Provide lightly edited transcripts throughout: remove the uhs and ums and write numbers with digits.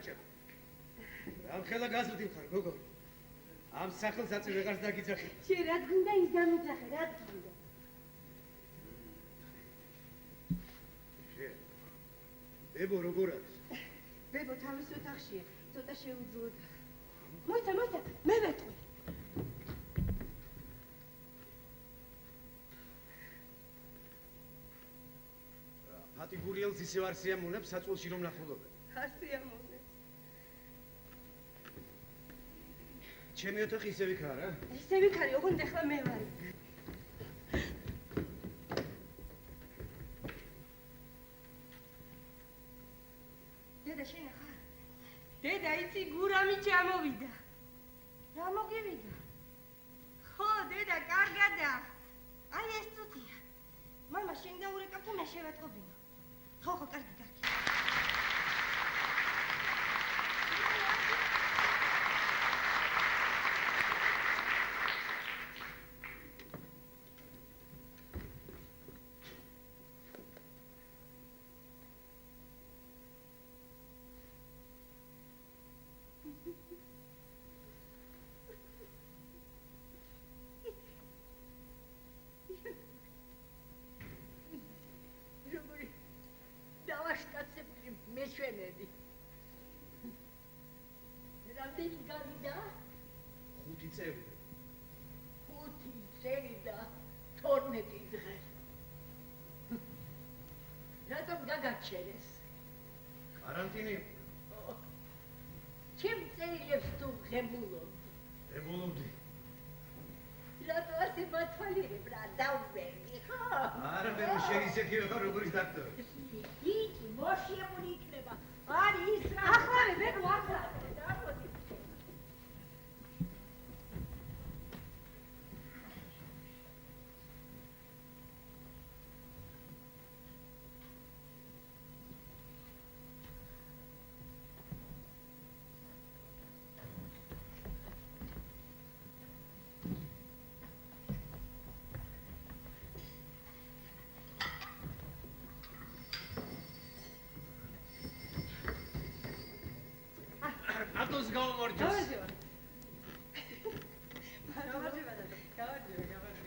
გაჭება. რამხელა გაზრდი ხარ, გოგო. ამ სახელს აწი ვეღარ დაგიძახი. შენ რა გინდა ის დამიძახე, რა გინდა? შენ. ბებო როგორ არის? ბებო თავის ოთახშია, ცოტა შეუძლოდ. მოიცა, მე ვეთყვი. ფატი გურიელს ისევ არ სიამოვნებს საწოლში რომ ნახულობენ. არ სიამოვნებს. ჩემი ოთახი ისევ იქ არა? ისევ იქ არის, ოღონდ ახლა მე ვარ. დედა შენ ხარ? დედა იცი გურამი ჩამოვიდა. რა მოგივიდა? ხო, დედა, კარგადა. აი ეს წუთია. მამა შენ გაურეკავ და მე შევატყობინო. ხო, კარგი. მეშვენები. რამდენი გავიდა? 5 წელი. 5 წელი და 12 დღე. რატომ გაგაჩერეს? კარანტინი. ჩემ წერილებს თუ ღებულობდი. ღებულობდი. რატო ასე მათვალიერებ რა დავბერდი, ხო? არა, მე შენ ისეთი ვიყავ როგორც დაქტორი. იცი, მოშიებული იქნება. არის რა. ახლავე, ბებო, ახლავე. დამოდი. ატოს გამომორჯოს.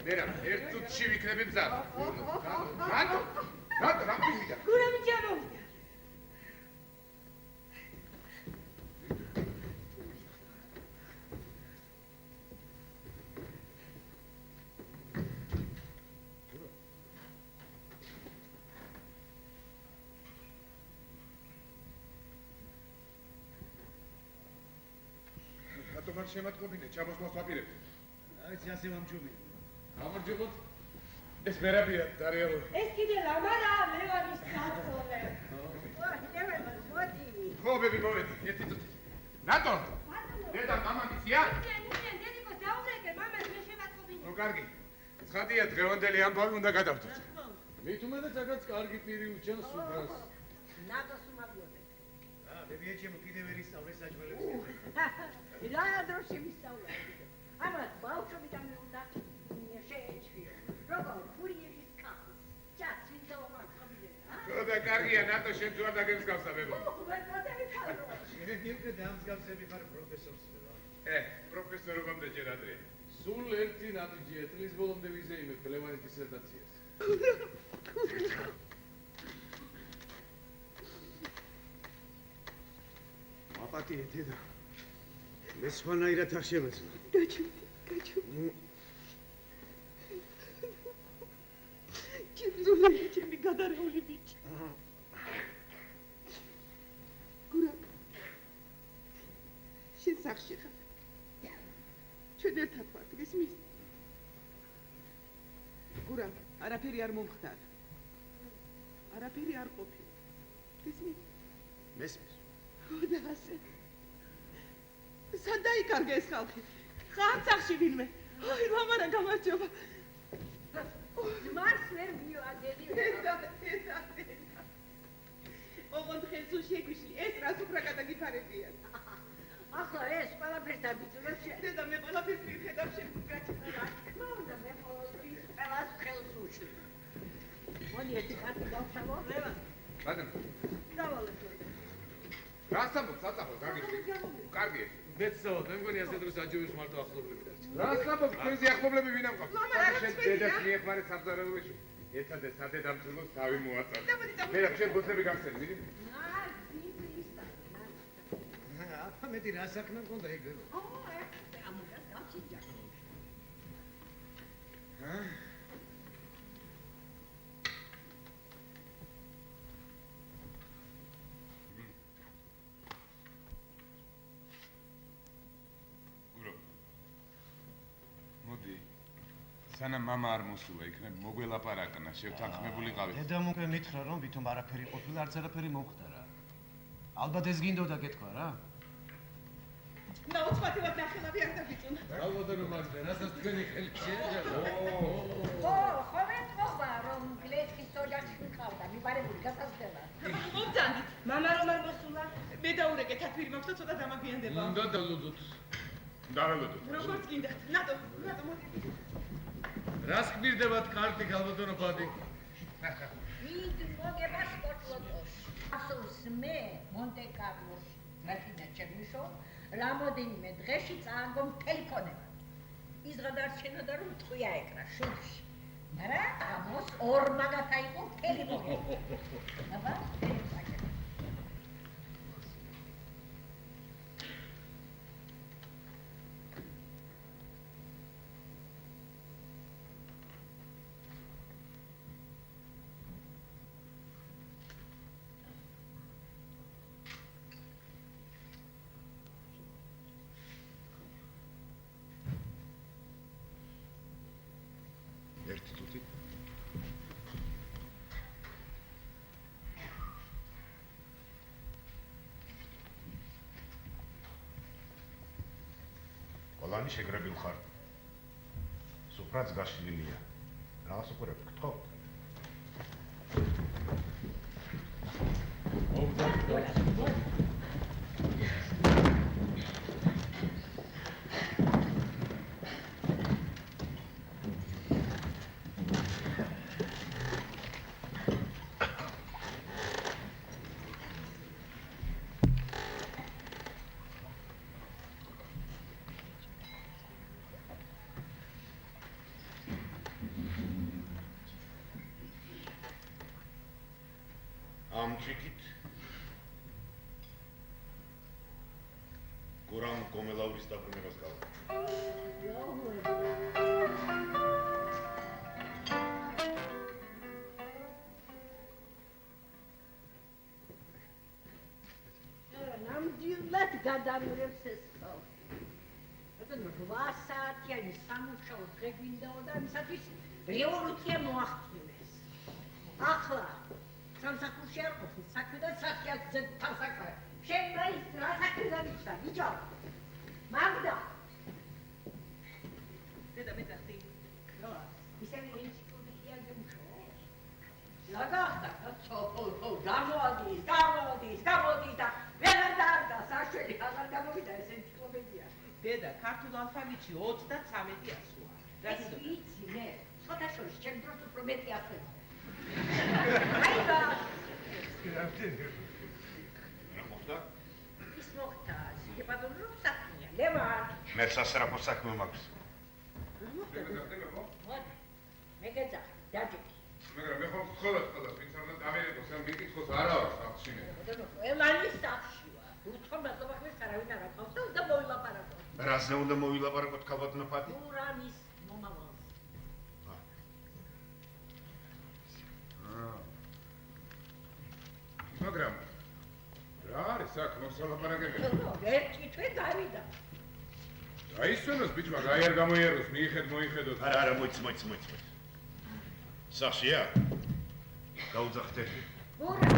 მერა, ერთ წუთში ვიქნები მზად. რატო? რა მივიდა? გურამი ჩამოვიდა. რატომ შემატყობინე, ჩამოსვლას ვაპირებთ. აიცი ასე ვამჯობინე. გამარჯობოთ. ეს მერაბია დარიელო. ეს კიდე ლამარა, მე ვარ ის საწოლე. მოდი. ხო, ბები, მოვედი, ერთი წუთი. რატო? დედა, მამა მიცია? ნუ, დედიკო, დაურეკე, მამას მე შევატყობინე. ნუ, კარგი. ცხადია, დღევანდელი ამბავი უნდა გადავდოთ. მით უმეტეს რაღაც კარგი პირი უჩენს უბრალს. ნატოს უმაგიოდე. ბებია ჩემო კიდევ ვერ ისწავლე საჭმელებს. რა დროში ვისწავლა? ამათ ბავშვობიდან მე უნდა შეეჩვიო. როგორ გურიელის კაფის. ჭაც ვინდა უმართყობინე. ხო და კარგია, ნატო შენ თუ არ დაგემსგავსა, ბებო. მე გადავიქარო. შენ გიუკე დამსგავსები ხარ პროფესორს ველა. პროფესორობამდე ჯერ ადრე. სულ ერთი ნაბიჯია, წლის ბოლომდე ვიზეიმებ ლევანის დისერტაციას. აპატიე დედა. მე სხვანაირად არ შემეცნო. გაჩვენე. ჩემი გადარეული ბიჭი. გურა. შენ სახში ხარ. ჩვენ ერთად ვართ, გისმის? გურა, არაფერი არ მომხდარა. არაფერი არ ყოფილა. გისმის? მესმის. და ასე. სად დაიკარგე ეს ხალხი? ხარ სახში ვინმე? აი, ლამარა გამარჯობა. ძმას ვერ მივაგები. ოღონდ ხელს შეგვიშლი, ეს რას უფრო გადაგიფარებიან. ახლა ეს ყველაფერს დაბიძულებ შენ. დედა, მე ყველაფერს მივხედავ შენ გაჩნდა. რა თქმა უნდა, მე ყოველთვის ყველას ხელს უშლი. მოდი ერთი ხარტი გავშალო. ბატონო. დავალეთ. რას ამბობ საწახო გაგიჩი კარგი მეცსაოდ მე მგონი ასე დროს აჯობის მარტო ახლობლები დარჩა რას ამბობ თქვენზე ახლობლები ვინ ამყავს შენ დედას მიეხმარე საბრძოლველში ერთადე სადედამწმოს თავი მოაწოდე მე რა შენ ბოთლები გახსენე მიდი აფა მეტი რა საქმე მქონდა ეგრევე ამას გაჩიჯა მოდი სანამ მამა არ მოსულა იქნებ მოგველაპარაკნა შევთანხმებულიყავით დედამ უკვე მითხრა რომ ვითომ არაფერი ყოფილა არც არაფერი მოხდა რა ალბათ ეს გინდოდა გეთქვა რა ნაუცბათებად ნახელავი არ დაგიწუნა ალბათ რომ მაგდა რასაც თქვენი ხელით შეეჯარო ხო მეტყობა რომ გლეცის ოჯახში მყავდა მიყარებული გასასწრება მომძანდით მამა რომ არ მოსულა მე დაურეკე თათბირი მაქვს და ცოტა დამაგვიანდება უნდა დალოდოთ დაველოდოთ როგორც გინდათ ნატო მოდი რას გბირდებათ კარტი გალბატონო ბადი ვიდ მოგებას კოтлოდოს ასოს მე მონტე-კარლოს მათინა ჩემიშო რამოდენიმე დღეში წააგო მთელი ქონება ის გადარჩენოდა რომ ტყვია ეკრა შუბში მაგრამ ამოს ორ მაგათა იყო მთელი მოგება აბა ერთი თუთი ყველანი შეგრებილ ხარ სუფრაც გაშლილია რაღაც უყურებ გთხოვ ამ ჩიკით გურამ კომელაურის დაბრუნებას გავაკეთე ნამდვილად გადამრევს ეს სწავლა. ბატონო, 8 საათიანი სამუშაო დღე გვინდაო და ამისათვის რევოლუცია მოახდინეს. ახლა სამსახურში არ ყოფილი, საქმე და სახიათ თავსაყრე. შენ რაის რა საქმე დამიჩნდა, ბიჭო? მაგდა. დედა მე დახტი რა, ისევ ენციკლოპედია გემუშაო. ლაგახტა, ხო, გამოდის და ვეღარ დაარდა საშველი, აღარ გამოვიდა ეს ენციკლოპედია. დედა ქართულ ალფაბეტში 33 ასოა ეს ვიცი მე, სხვათა შორის ჩემ დროს უფრო მეტი ასოა. აიბა! რა მოხდა? ის მოხდა, სიგებადონი რომ საქმეა. ლევან! მე სასწრაფო საქმე მაქვს მოდი, მე გეძახი, დაჯექი. მაგრამ მე ხომ ხოლმე ვინც არ უნდა დამერეკოს ამ მიკითხოს არა ვარ სახლში მე ყველანი სახლში ვარ. უთხრა მადლობა ხმის არავინ არ აკავს და უნდა მოვილაპარაკო. რაზე უნდა მოვილაპარაკოთ ქალბატონო ფათი? გურამის მომავალს. მაგრამ რა არის აქ მოსალაპარაკებელი? ერთი თვე გავიდა. დაისვენოს ბიჭმა, აი არ გამოიეროს, მოიხედოთ. არა, მოიც. სახშია? გაუძახთ ერთი. გურა!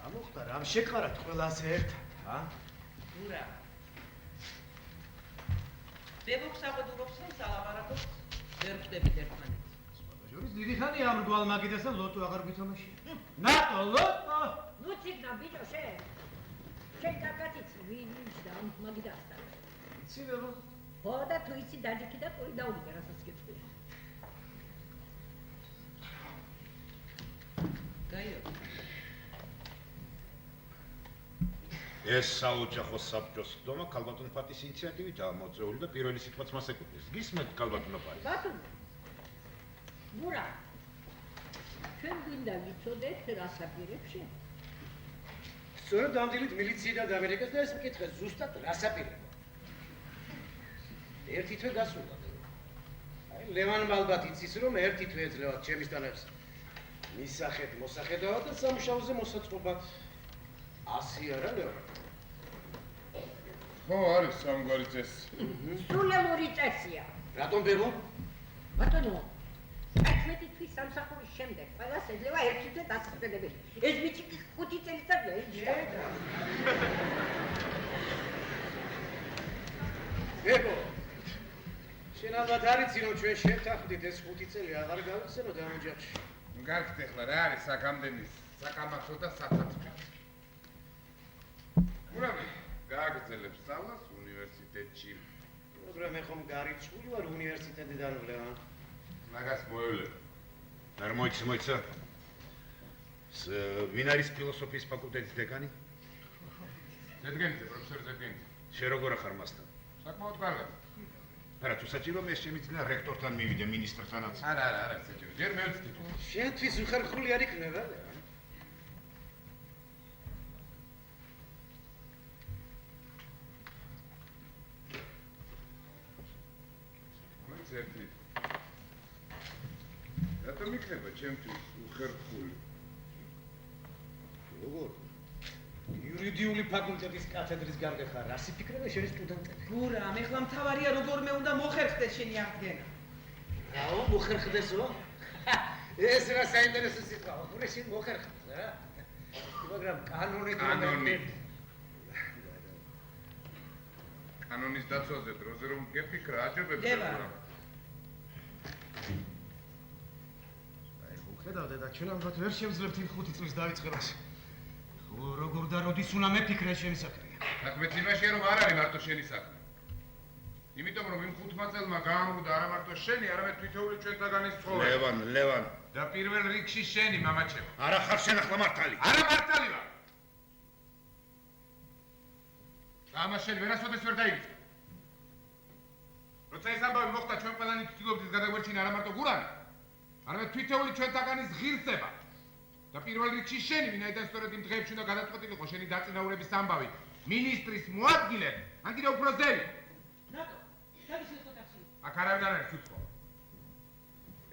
რა მოხდა რამ შეკარათ ყველას ერთად ა გურა დებოქს აღოდურობს რომ სალაპარაკოს ვერ ხდებით ერთმანეთს შორის დიდი ხანია ამ რგვალ მაგიდასთან ლოტო აღარ გვითამაში. ნატო ლოტო. ნუ ციგნა ბიჭო შენ. შენ კაკათიცი ვინ და ამ მაგიდასთან. იცი ბებო. ხო და თუ იცი დაჯიქი და ყური დაუდგე რასაც გეტყვი. გაიო. ეს საოჯახო საბჭოს ხდომა ქალბატონ ფატის ინიციატივითაა მოწვეული და პირველი სიტყვაც მას ეკუთვნის. გისმენთ ქალბატონო ფატი? ბატონო. მურა. ჩვენ გვინდა ვიცოდეთ რას აპირებს შენ. სწორედ ამ დილით მილიციიდან დამერეკეს და ეს მკითხე ზუსტად რას აპირება. ერთი თვე გასულა. აი ლევანმა ალბათ იცის რომ ერთი თვე ეძლევათ ჩემის თანებს მისახეთ მოსახედავად და სამუშაოზე მოსაწყობად. 100 არა ლევან. ხო არის სამგვარი წესი. სულელური წესია. რატომ ბებო? ბატონო 11 თვის სამსახურის შემდეგ ყველას ეძლევა ერთი თვე დასაყრდენებელი. ეს ბიჭი 5 წელიწადია იჯდა. ბებო შენ ალბათ არ იცი რომ ჩვენ შევთანხმდით ეს 5 წელი აღარ გავიხსენოთ ამ ოჯახში. გარეთ ეხლა რა არის საკამდენის, საკამათო და საცაცფრო. მურავი, გააგრძელებს სწავლას უნივერსიტეტში. მაგრამ მე ხომ გარიცხული ვარ უნივერსიტეტიდან ლევან. მაგას მოევლებ. არ მოიცა. ვინ არის ფილოსოფიის ფაკულტეტის დეკანი? ზედგენიძე, პროფესორი ზედგენიძე. შენ როგორ ახარ მასთან? საკმაოდ კარგად. არა, თუ საჭირო მე შემიძლია რექტორთან მივიდე მინისტრთანაც. არა, საჭირო. ჯერ მე ვცდით. შენთვის უხერხული არ იქნება ლევან. ერთი. რატომ იქნება ჩემთვის უხერხული? როგორ? იურიდიული ფაკულტეტის კათედრის გარდა ხარ, რას იფიქრება შენი სტუდენტები? გურამ, ეხლა მთავარია როგორმე უნდა მოხერხდეს შენი აღდგენა. რაო, მოხერხდესო? ეს რა საინტერესო სიტყვაა, გურე შენ მოხერხდეს რა? მაგრამ კანონით კანონის დაცვაზე დროზე რომ გეფიქრა, აჯობებს. ხედავდე და ჩვენ ალბათ ვერ შევძლებთ იმ 5 წლის დაიწყებას. ხო, როგორ და როდის უნდა მეფიქრე შენი საქმეა. საქმეც იმაშია რომ არ არის მარტო შენი საქმე. იმიტომ რომ იმ 5 წელმა გაამრუდა არა მარტო შენი, არამედ თითოეული ჩვენთაგანის ცხოვრება. ლევან. და პირველ რიგში შენი მამაჩემ. არა ხარ შენ ახლა მართალი. არა მართალი ვარ. ამას შენ ვერასოდეს ვერ დაიგიწე. როცა ეს ამბავი მოხდა ჩვენ ყველანი ვცდილობდით გადაგვერჩინა არა მარტო გურანი, არამედ თითოეული ჩვენთაგანის ღირსება. და პირველ რიგში შენი, ვინაიდან სწორედ იმ დღეებში უნდა გადაწყვეტილიყო შენი დაწინაურების ამბავი მინისტრის მოადგილე, ან კიდევ უფრო ზევი. ნატო, გადიშლის ოთახში. აქ არავინ არ არის უცხო.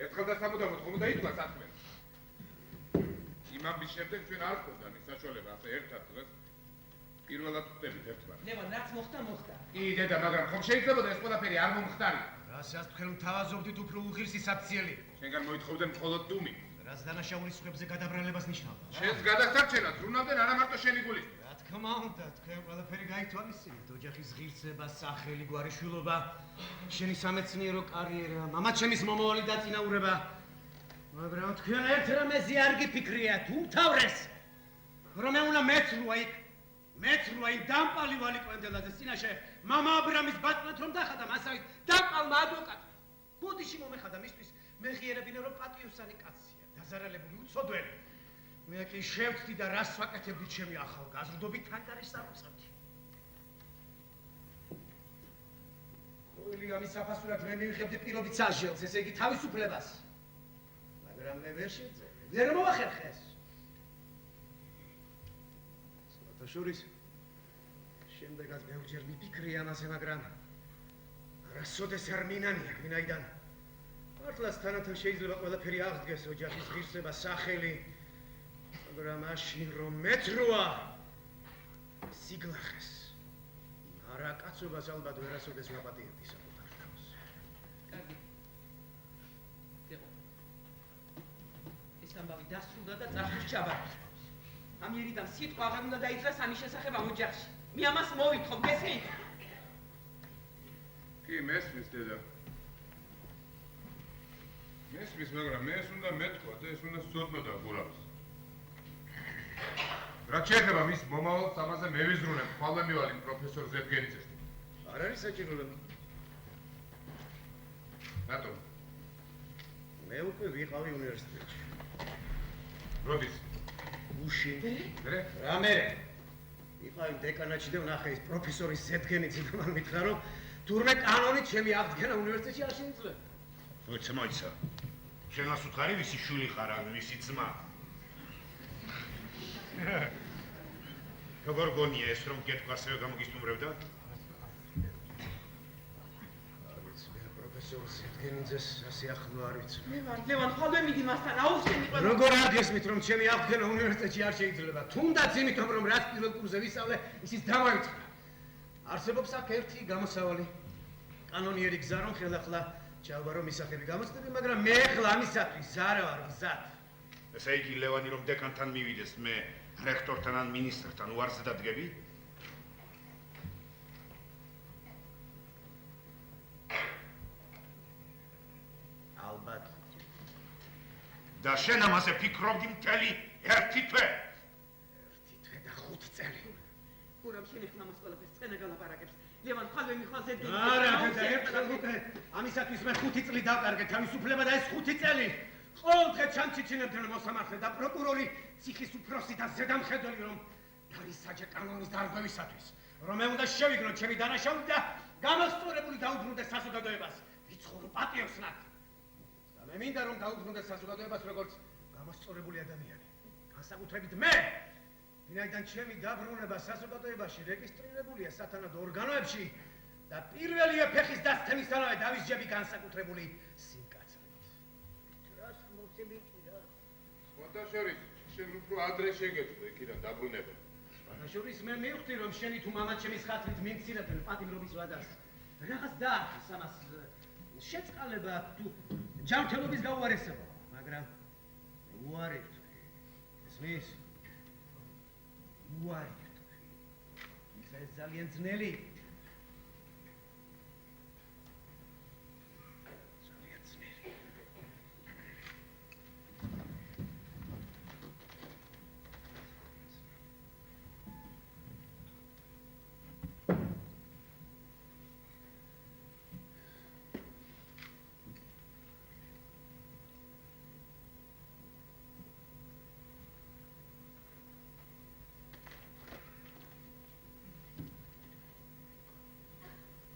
ერთხელ და სამუდამოდ ხომ უნდა ითქვა საქმე. იმ ამბის შემდეგ ჩვენ არ გვქონდა მის საშუალება ასე ერთად დღეს პირველად ვხვდებით ერთმანეთს. ლევან, რაც მოხდა. კი დედა, მაგრამ ხომ შეიძლება ეს ყველაფერი არ მომხდარი? რასაც თქვენ მთავაზობდით უფრო უღირსი საფციელი. შენგან მოითხოვდნენ მხოლოდ დუმი. რაც დანაშაულის სხვებზე გადაბრალებას ნიშნავდა. შენს გადასარჩენად ბრუნავდნენ არა მარტო შენი გული. რა თქმა უნდა, თქვენ ყველაფერი გაითვალისწინეთ, ოჯახის ღირსება, სახელი, გვარიშვილობა, შენი სამეცნიერო კარიერა, მამაჩემის მომავალი დაწინაურება. მაგრამ თქვენ ერთ რამეზე არ გიფიქრიათ, უმთავრეს, რომ მე უნდა მეცრუა იქ, იმ დამპალი ვალი კვენდელაძეს წინაშე, მამა აბრამის ბატონად რომ დახადა მასავით, დამპალმა ადვოკატ. ბოდიში მომეხადა მისთვის, მე ღიერებინე რომ პატიოსანი კაცია, დაზარალებული უცოდველი. მე კი შევწდი და რას ვაკეთებდი ჩემი ახალგაზრდობით თანკარის სამოცავთ. ყოველი ამის საფასურად მე მივიღებდი პირობით სასჯელს, ესე იგი თავისუფლებას. მაგრამ მე ვერ შევძლებდი, ვერ მოვახერხეს. შორის შემდეგაც ბევრჯერ მიფიქრე ამაზე, მაგრამ არასოდეს არ მინანია, ვინაიდან მართლაც თანათან შეიძლება ყველაფერი აღდგეს, ოჯახის ღირსება, სახელი, მაგრამ მაშინ რომ მეცრუა სიგლახეს, არა კაცობას ალბათ ვერასოდეს ვაპატიებდი საკუთარ თავს. კარგი. დეღო. ეს ამბავი დასრულდა და წარსულს ჩაბარდა. ამიერიდან სიტყვა აღარ უნდა დაიძრას ამის შესახებ ამ ოჯახში. მე ამას მოვითხოვ, გესმით? კი, მესმის დედა. მესმის, მაგრამ მე ეს უნდა მეთქვა და ეს უნდა სწორდნოდა გურამს. რაც შეეხება მის მომავალს, ამაზე მე ვიზრუნებ, ხვალე მივალ იმ პროფესორ ზევგენიძესთან. არ არის საჭიროება. რატომ? მე უკვე ვიყავი უნივერსიტეტში. როდის? გუში. მერე? რა მერე? ვიყავი დეკანატში და ვნახე ის პროფესორი ზევგენიძე და მან მითხრა რომ თურმე კანონით ჩემი აღდგენა უნივერსიტეტში არ შეიძლება. მოიცა. შენას უთხარი ვისი შვილი ხარ, ან ვისი ძმა? როგორ გონია ეს რომ გეთქვა ასევე გამოგისტუმრებდა? პროფესორ ზევგენიძეს ასე ახლო არ ვიცი. ლევან, ხვალე მიდი მასთან, აუხსენი ყველა. როგორ აღგესმით რომ ჩემი აღდგენა უნივერსიტეტში არ შეიძლება? თუნდაც იმითომ რომ რაც პირველ კურსზე ვისწავლე, ისიც დამავიწყდა. არსებობს აქ ერთი გამოსავალი. კანონიერი გზა რომ ხელახლა ჩავბარო მისახები გამოცდები, მაგრამ მე ახლა ამისათვის ზარ ვარ გზად. ესე იგი ლევანი რომ დეკანთან მივიდეს, მე რექტორთან ან მინისტრთან უარზე დადგები? ალბათ. და შენ ამაზე ფიქრობდი მთელი ერთი თვე? ერთი თვე და 5 წელი. გურამ შენ ეხლა მას ყველაფერს წენა გალაპარაკებს. ლევან, ხვალე მიხვალ ზევგენიძეს. არა, და ერთხელ უკვე ამისათვის მე 5 წელი დავკარგე თავისუფლება და ეს 5 წელი ყოველდღე ჩამჩიჩინებდნენ მოსამართლე და პროკურორი ციხის უფროსი და ზედამხედველი რომ თავისაჯე კანონის დარღვევისათვის რომ მე უნდა შევიგნო ჩემი დანაშაული და გამოსწორებული დაუბრუნდეს საზოგადოებას ვიცხოვრო პატიოსნად და მე მინდა რომ დაუბრუნდეს საზოგადოებას როგორც გამოსწორებული ადამიანი განსაკუთრებით მე ვინაიდან ჩემი დაბრუნება საზოგადოებაში რეგისტრირებულია სათანადო ორგანოებში და პირველივე ფეხის დასცემისთანავე დავისჯები განსაკუთრებული სიმკაცრით. სხვადასხვა შენ უფრო ადრე შეგეძლო იქიდან დაბრუნება. სხვადასხვა მე მივხვდი რომ შენი თუ მამა ჩემის ხათრით მიმცირებდნენ პატიმრობის ვადას. რაღაც დაახის ამას შეწყალება თუ ჯანმრთელობის გაუარესება, მაგრამ უარი ვთქვი. ესმის? უარი ვთქვი. ეს ძალიან ძნელი. ძალიან ძნელი.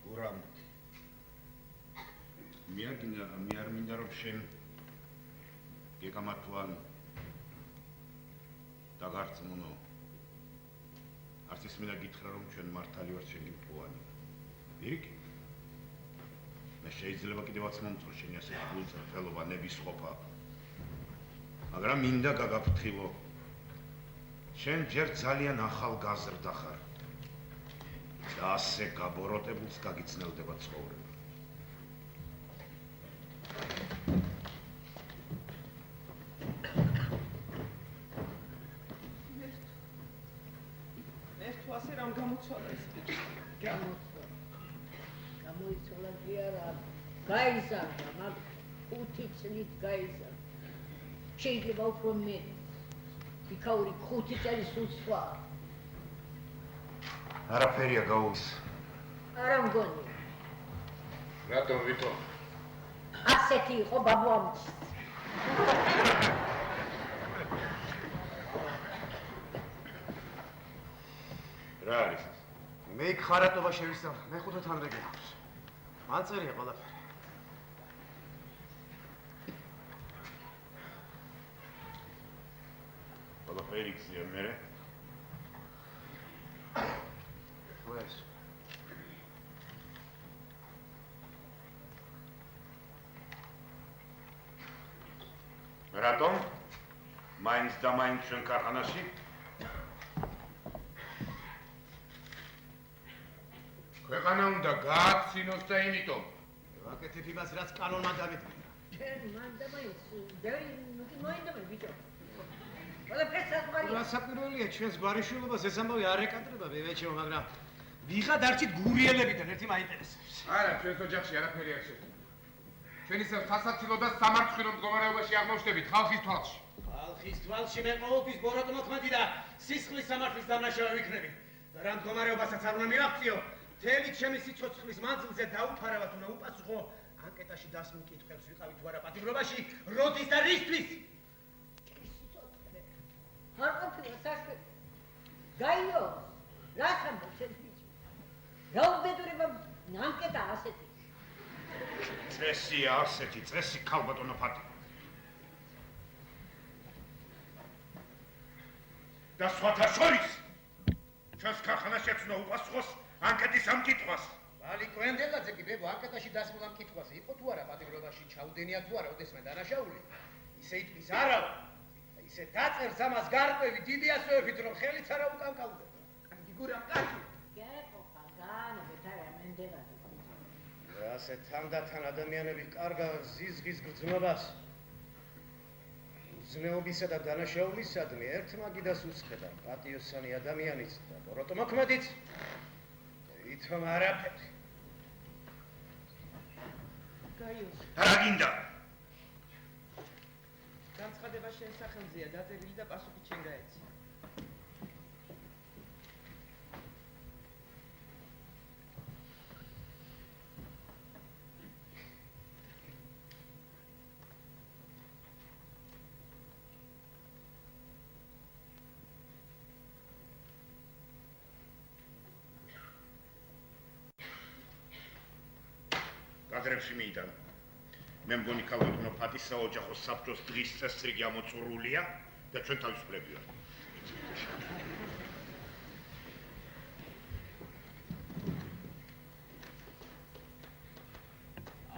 გურამ, მე არ მინდა რომ შენ გეკამათვან დაგარწმუნო. არც ის მინდა გითხრა რომ ჩვენ მართალი ვართ შენი მწვანე. იქ მე შეიძლება კიდევაც მომწრო შენი ასე გულწრფელობა, ნებისყოფა. მაგრამ მინდა გაგაფრთხილო. შენ ჯერ ძალიან ახალგაზრდა ხარ. და ასე გაბოროტებულს გაგიცნელდება ცხოვრება. ერთ ასე რამ გამოცვალა ეს ბიჭი? გამოიცვალა კი არა, გაიზარდა, მაგ 5 წლით გაიზარდა. შეიძლება უფრო მეტი. იქაური 5 წელი სულ სხვა. არაფერია გაუვის. არა მგონია. რატომ ვითომ? ასეთი იყო ბაბუამიც. რა არის ეს? მე იქ ხარატობა შევისწავლე, მე 5 თანდრე გექვს. მან წერია ყველაფერი. ყველაფერი გზია მერე? ეს რატომ? მაინც და მაინც ჩვენ ქარხანაში? ქვეყანა უნდა გააცინოს და იმიტომ. ვაკეთებ იმას, რაც კანონმა დამედგინა. ჩვენ მან და მაინც ბევრი მოინდომე ბიჭო. ყველაფერს აკმარია. გასაკვირველია ჩვენს გვარიშვილობას ეს ამბავი არ ეკანტრება ბებეჩო, მაგრამ ვიღა დარჩით გურიელებიდან ერთი მაინტერესებს. არა, ჩვენს ოჯახში არაფერი არ შექმნა. ჩვენი სასაცილო და სამარცხვინო მდგომარეობაში აღმოჩნდებით ხალხის თვალში. ხალხის თვალში მე ყოველთვის ბოროტმოქმედი და სისხლის სამართლის დამნაშავე ვიქნები. და რა მდგომარეობასაც არ უნდა მივაღწიო, მთელი ჩემი სიცოცხლის მანძილზე დაუფარავად უნდა უპასუხო ანკეტაში დასმულ კითხვებს ვიყავი თუ არა პატიმრობაში, როდის და რისთვის? არ ყოფილა საქმე. გაიო, რას ამბობს ეს ბიჭი? რა უბედურება ანკეტა ასეთი? წესია ასეთი, წესი ქალბატონო ფატი. და სხვათა შორის ჩვენს ქარხანაშიც უნდა უპასუხოს ანკეტის ამ კითხვას. ბალი კვენდელაძე კი ბებო ანკეტაში დასმულ ამ კითხვაზე იყო თუ არა პატიმრობაში ჩაუდენია თუ არა ოდესმე დანაშაული? ისე იტყვის არავა. ისე დაწერს ამას გარკვევი დიდი ასოებით რომ ხელიც არა უკანკალდება. კარგი გურამ, კარგი. გეყოფა განაბეთ არა მენდელაძე. ასე თანდათან ადამიანები კარგავენ ზიზღის გრძნობას. უზნეობისა და დანაშაულისადმი ერთმა გიდას უსხედა პატიოსანი ადამიანიც და ბოროტმოქმედიც ითომ არაფერი. გაიო, რა გინდა? განცხადება შენ სახელზეა დაწერილი და პასუხი შენ გაეცი. კადრებში მიიტანა. მე მგონი ქალბატონო ფატის საოჯახო საბჭოს დღის წესრიგი ამოწურულია და ჩვენ თავისუფლები ვართ.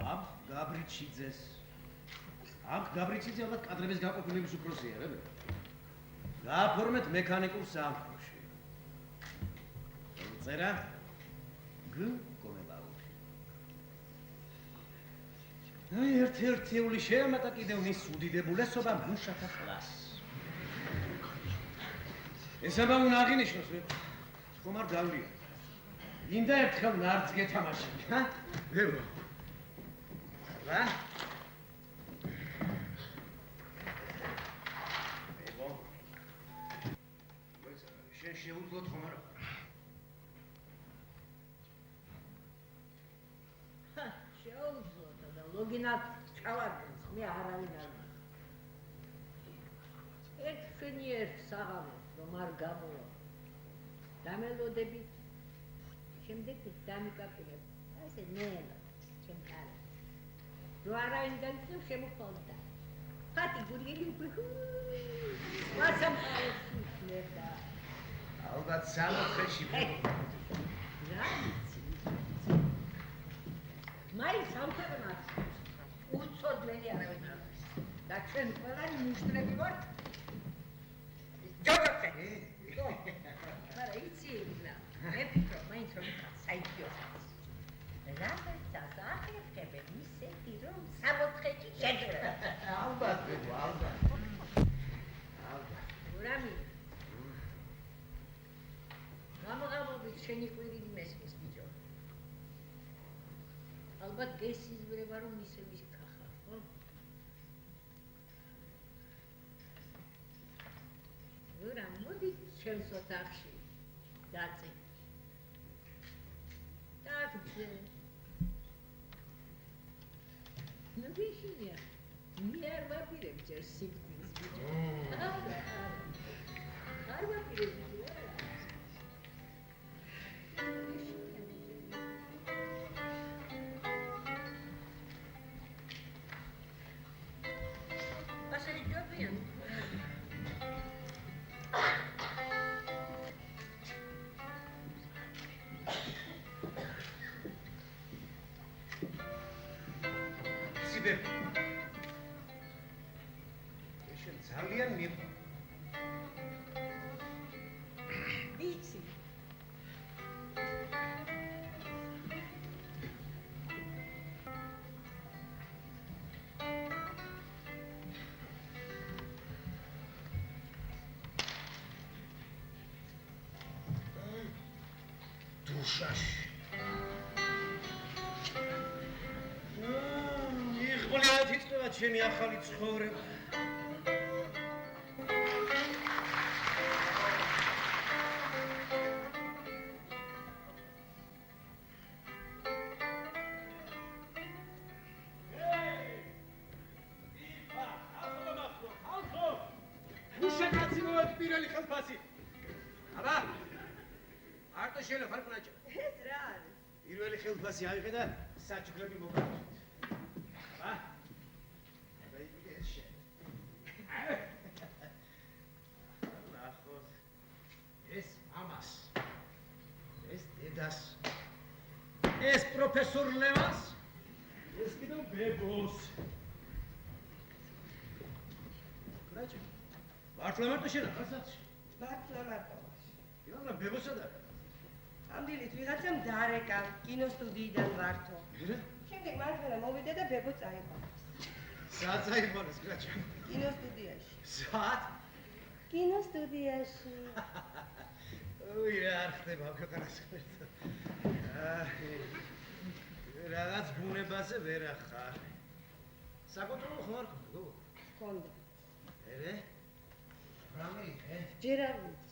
აბ გაბრიჩიძეს. აბ გაბრიჩიძე ალბათ კადრების გაყოფილების უფროსია, რა? გააფორმეთ მექანიკურ სამყაროში. წერა გ კომებაუში. აი ერთ-ერთეული შეამატა კიდევ მის უდიდებულესობა მუშათა კლასს. ესება უნდა აღინიშნოს, ხომ არ გავლია. ინდა ერთხელ ნარდს გეთამაში, ჰა? ბებო. რა? ბებო. შენ შეუძლოდ ხომ არა? შეუძლოთ და ლოგინად ჩავარდენს, მე არავინ არ მაქვს. ერთ შენი ერთ საღამოს რომ არ გამოვა. დამელოდებით შემდეგ დამიკაკუნებ. ასე ნელა, ჩემ კარ. რო არავინ გაიცნობს შემოხვალდა. ფატი გურიელი უკვე ვასამყაროს ნიშნებდა. ალბათ სამოთხეში ბებო. რა იცი? მაი სამფერნას უცოდველი არავინ არ არის. და ჩვენ ყველანი მუშტრები ვართ. ჯოგოთე. არა იცი, მე ფიქრობ მაინც რომ საიქიო. რაღაც ასახლებები ისეთი რომ სამოთხეში შეძლება. ალბათ ბებო, ალბათ. გურამი. გამოგამობით შენი ყვირილი მესმის ბიჭო. ალბათ გესიზმრება რომ ისე მისკახარ, ხო? გურამ, მოდი ჩემს ოთახში. დაწი. დაგძე. ნუ ვიშინია. მე არ ვაპირებ ჯერ სიკვდილს ბიჭო. არ ვაპირებ ბიჭო. ასეთი ჯობია. სიბერ. შენ ძალიან მიყვარს. ვიცი. დუშაში. დაიწყო ჩემი ახალი ცხოვრება. პირველი ხელფასი. აბა! არტო შენო ხარ კნაჭა. ეს რა არის? პირველი ხელფასი აიღე და საჩუქრები მოგაქვს. აბა! აბა იგი ეს შენ. ნახოთ. ეს ამას. ეს დედას. ეს პროფესორ ლევანს. ეს კიდევ ბებოს. კნაჭა. მართლა შენ ახალსაცი? მართლა მარტო. მაგრამ ბებოსა და ამდენით ვიღაცამ დარეკა კინოსტუდიიდან ვართო. მერე? შემდეგ მართლა მოვიდა და ბებო წაიყვანეს. სად წაიყვანეს კრაჭა? კინოსტუდიაში. სად? კინოსტუდიაში. ოი რა ხდება ქვეყანას ხერხ. რაღაც ბუნებაზე ვერ ახარ. საკონტროლო ხარ გო? კონდა. მერე? რამე იხე? ჯერ არ ვიცი.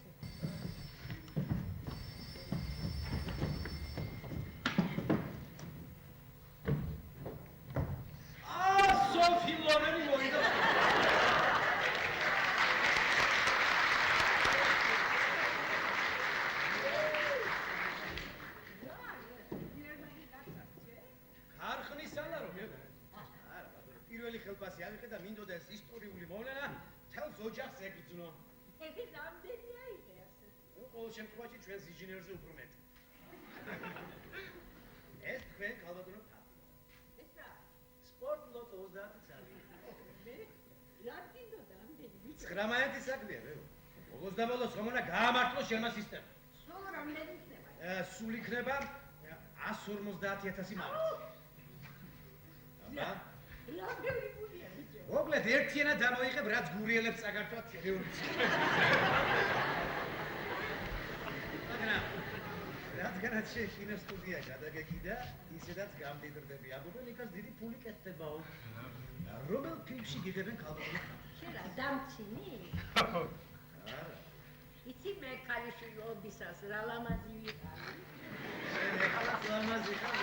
სოფი ლორენი მოვიდა. ხარხნის სალარო მე. არა, პირველი ხელფასი ავიღე და მინდოდა ეს ისტორიული მოვლენა თელს ოჯახს ეკრძნო. ეს ამდენი აიღე ასე. ყოველ შემთხვევაში ჩვენს ინჟინერზე უფრო მეტი. ეს თქვენ ქალბატონო თაფლი. ეს რა? სპორტ ლოტო 30 წელი. მე რა გინდოდა ამდენი ვიცი. 19 საქმეა მე. ბოლოს ხომ უნდა გაამართლოს შენმა სისტემა. სულ რამდენი იქნება? სულ იქნება 150,000 მამაც. აბა, რა ბევრი გულია ბიჭო. მოკლედ ერთიანად დამოიღებ რაც გურიელებს წაგართვათ რევოლუცია. მაგრამ რადგანაც შეშინა სტუდია გადაგეკიდა, ისედაც გამდიდრდები. აბუბენიკას დიდი ფული კეთდებაო. რომელ ფილმში გიგებენ ქალბატონო? შენ რა დამცინი? არა. იცი მე ქალიშვილი ოდისას რა ლამაზი ვიყავი. შენ ეხლა ლამაზი ხარ?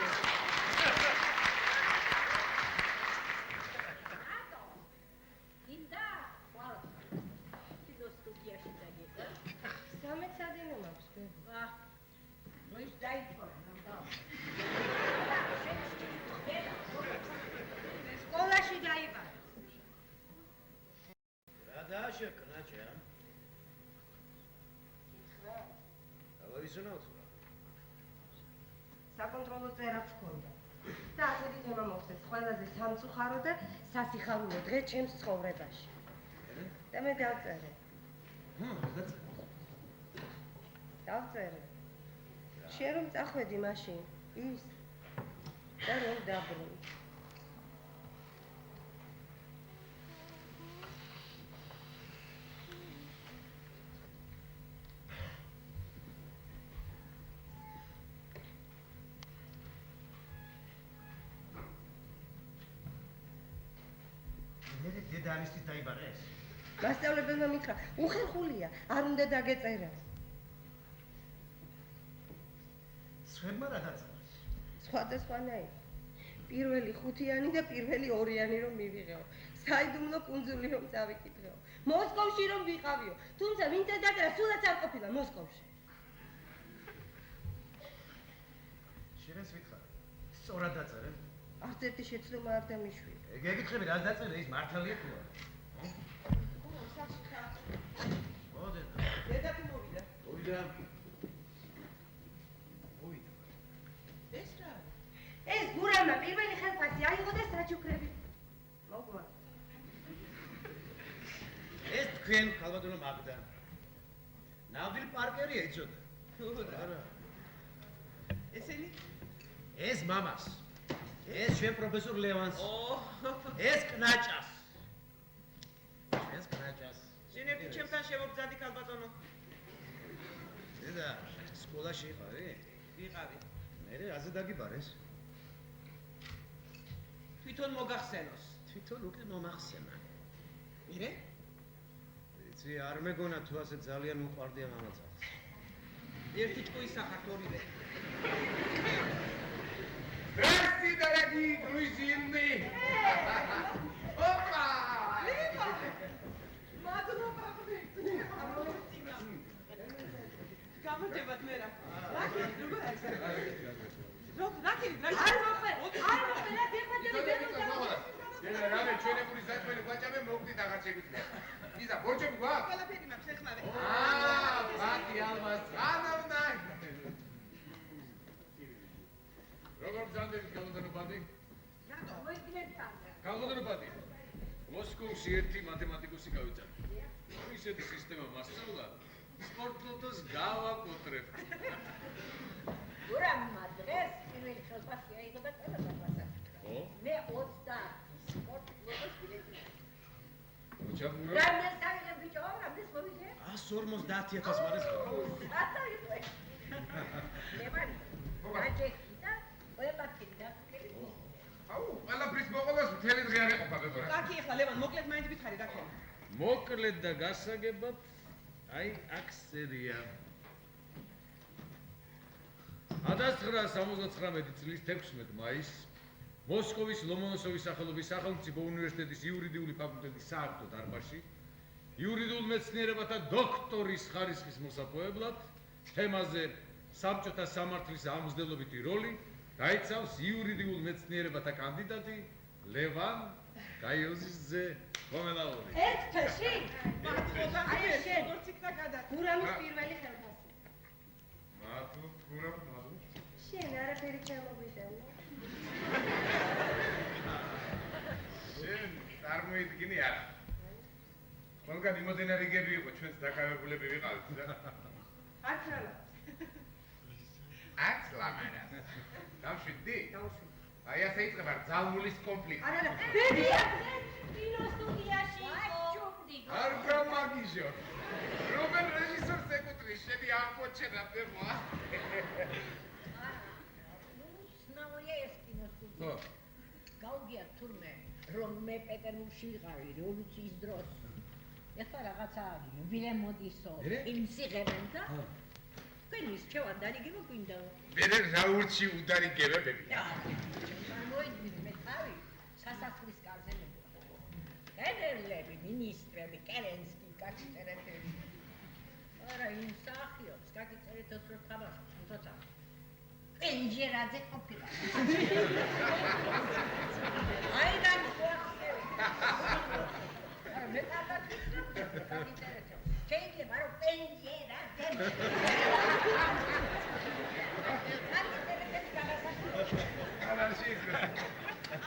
ატო. ინდა, ვალ. კინოსტუდიაში დაგიყო. 13 საათი მაქვს ბებო. ვა. მოის დაიწყო, ნამდვილად. სკოლაში დაიბადა. რა დააშეკნაჭა? ავისუნოთ. საკონტროლო წერაც ჰქონდა. და ასეთი თემა მოხდეს ყველაზე სამწუხარო და სასიხარულო დღე ჩემს ცხოვრებაში. და მე დავწერე. დავწერე. შენ რომ წახვედი მაშინ ის და რომ დაბრუნდი. დედა ამისთვის დაიბადა ეს. მასწავლებელმა მითხრა, უხერხულია, არ უნდა დაგეწერა. სხვებმა რა დაწერეს? სხვადასხვანაირი. პირველი ხუთიანი და პირველი ორიანი რომ მივიღეო. საიდუმლო კუნძული რომ წავიკითხეო. მოსკოვში რომ ვიყავიო. თუმცა ვინც დაწერა, სულაც არ ყოფილა მოსკოვში. შენს ვითხარ. სწორად დაწერე? არც ერთი შეცდომა არ დამიშვია. გეკითხები რა დაწერე ის მართალია თუ არა? მოდედა. დედა თუ მოვიდა? მოვიდა. ეს რა არის? ეს გურამმა პირველი ხელფასი აიღო და საჩუქრები მოგვა. ეს თქვენ ქალბატონო მაგდა. ნამდვილი პარკერია იცოდა. არა. ესენი? ეს მამას. ეს ჩვენ პროფესორ ლევანს. ო, ეს კნაჭას. ეს კნაჭას. შენ ერთი ჩემთან შემოგზადი ქალბატონო. დედა, სკოლაში იყავი? ვიყავი. მე რაზე დაგიბარეს? თვითონ მოგახსენოს. თვითონ უკვე მომახსენა. მირე? იცი, არ მეგონა თუ ასე ძალიან უყვარდია მამაცალს. ერთი ჭკუის სახართ ორივე. Здравствуйте, дорогие грузины! Опа! გამარჯობათ მე რა. როგორ არის? რამე ჩვენებული საჭმელი ბაჭამე მოგდით აღარ შეგვიძლია. იზა, ბორჯები გვაქვს? ყველაფერი მაქვს ეხლავე. ბატი ალმას ანავნაი. როგორ ბრძანდებით კალოდანობადი? რატო? კალოდანობადი. მოსკოვში ერთი მათემატიკოსი გავიწარდა. ისეთი სისტემა მასწავლა, სპორტლოტოს გავაკოტრებთ. გურამმა დღეს პირველი ხელფასი აიღო და ყველა დაფასა. ხო? მე 20 სპორტლოტოს ბილეთი. ოჩახურა. რამდენს ავიღე ბიჭო, რამდენს მოვიდე? 150.000 მარეს. ატა იყო. ლევანი, გაჭექი და ყველაფერი დაგკერი. აუ, ყველაფრის მოყოლას მთელი დღე არ ეყოფა ბებორა. კაკი ეხლა ლევან მოკლედ მაინც ვითხარი რა ქონა. მოკლედ და გასაგებად, აი აქ სერია. 1979 წლის 16 მაისს მოსკოვის ლომონოსოვის სახელობის სახელმწიფო უნივერსიტეტის იურიდიული ფაკულტეტის საერთო დარბაზში იურიდიულ მეცნიერებათა დოქტორის ხარისხის მოსაპოვებლად თემაზე საბჭოთა სამართლის ამსდელობითი როლი გაიცავს იურიდიულ მეცნიერებათა კანდიდატი ლევან გაიოზისძე ხომელაური. ერთში აი შენ როგორც იქნა გადა. გურამის პირველი ხელფასი. მადლობ, გურამ, მადლობ. შენ არაფერი ხელობიდან. შენ წარმოიდგინე არა. ყველგან იმოდენა რიგები იყო, ჩვენს დაკავებულები ვიყავით რა. აცრალა. აცლამერას. დავშვიდდი? დავშვი. აი ასე იწყება ძალმულის კონფლიქტი. არა, ბებია, კინოსტუდიაში იყო. არ გამაგიჟო. რომელ რეჟისორს ეკუთვნის შენი აღმოჩენა ბებო? ნაუია ეს კინოსტუდია. ხო. გავგია თურმე რომ მე პეტერბურგში ვიყავი რევოლუციის დროს. ეხლა რაღაცა იუბილე მოდისო, იმს იღებენ და თქვენი შევა დარიგება გვინდა. მე რაურჩი უდარიგებები. წარმოიდგინე მე თავი სასახლის კარზე მეკითხა. გენერლები, მინისტრები, კერენსკი, კაჩტერეთები. არა იმ მსახიობს, კაჩტერეთს რო თამაშობს, თოცა. პენჯერაზე ყოფილა. აი და მე კაკაკი კაჩტერეთს. შეიძლება რომ პენჯერაზე. არა შეიძლება.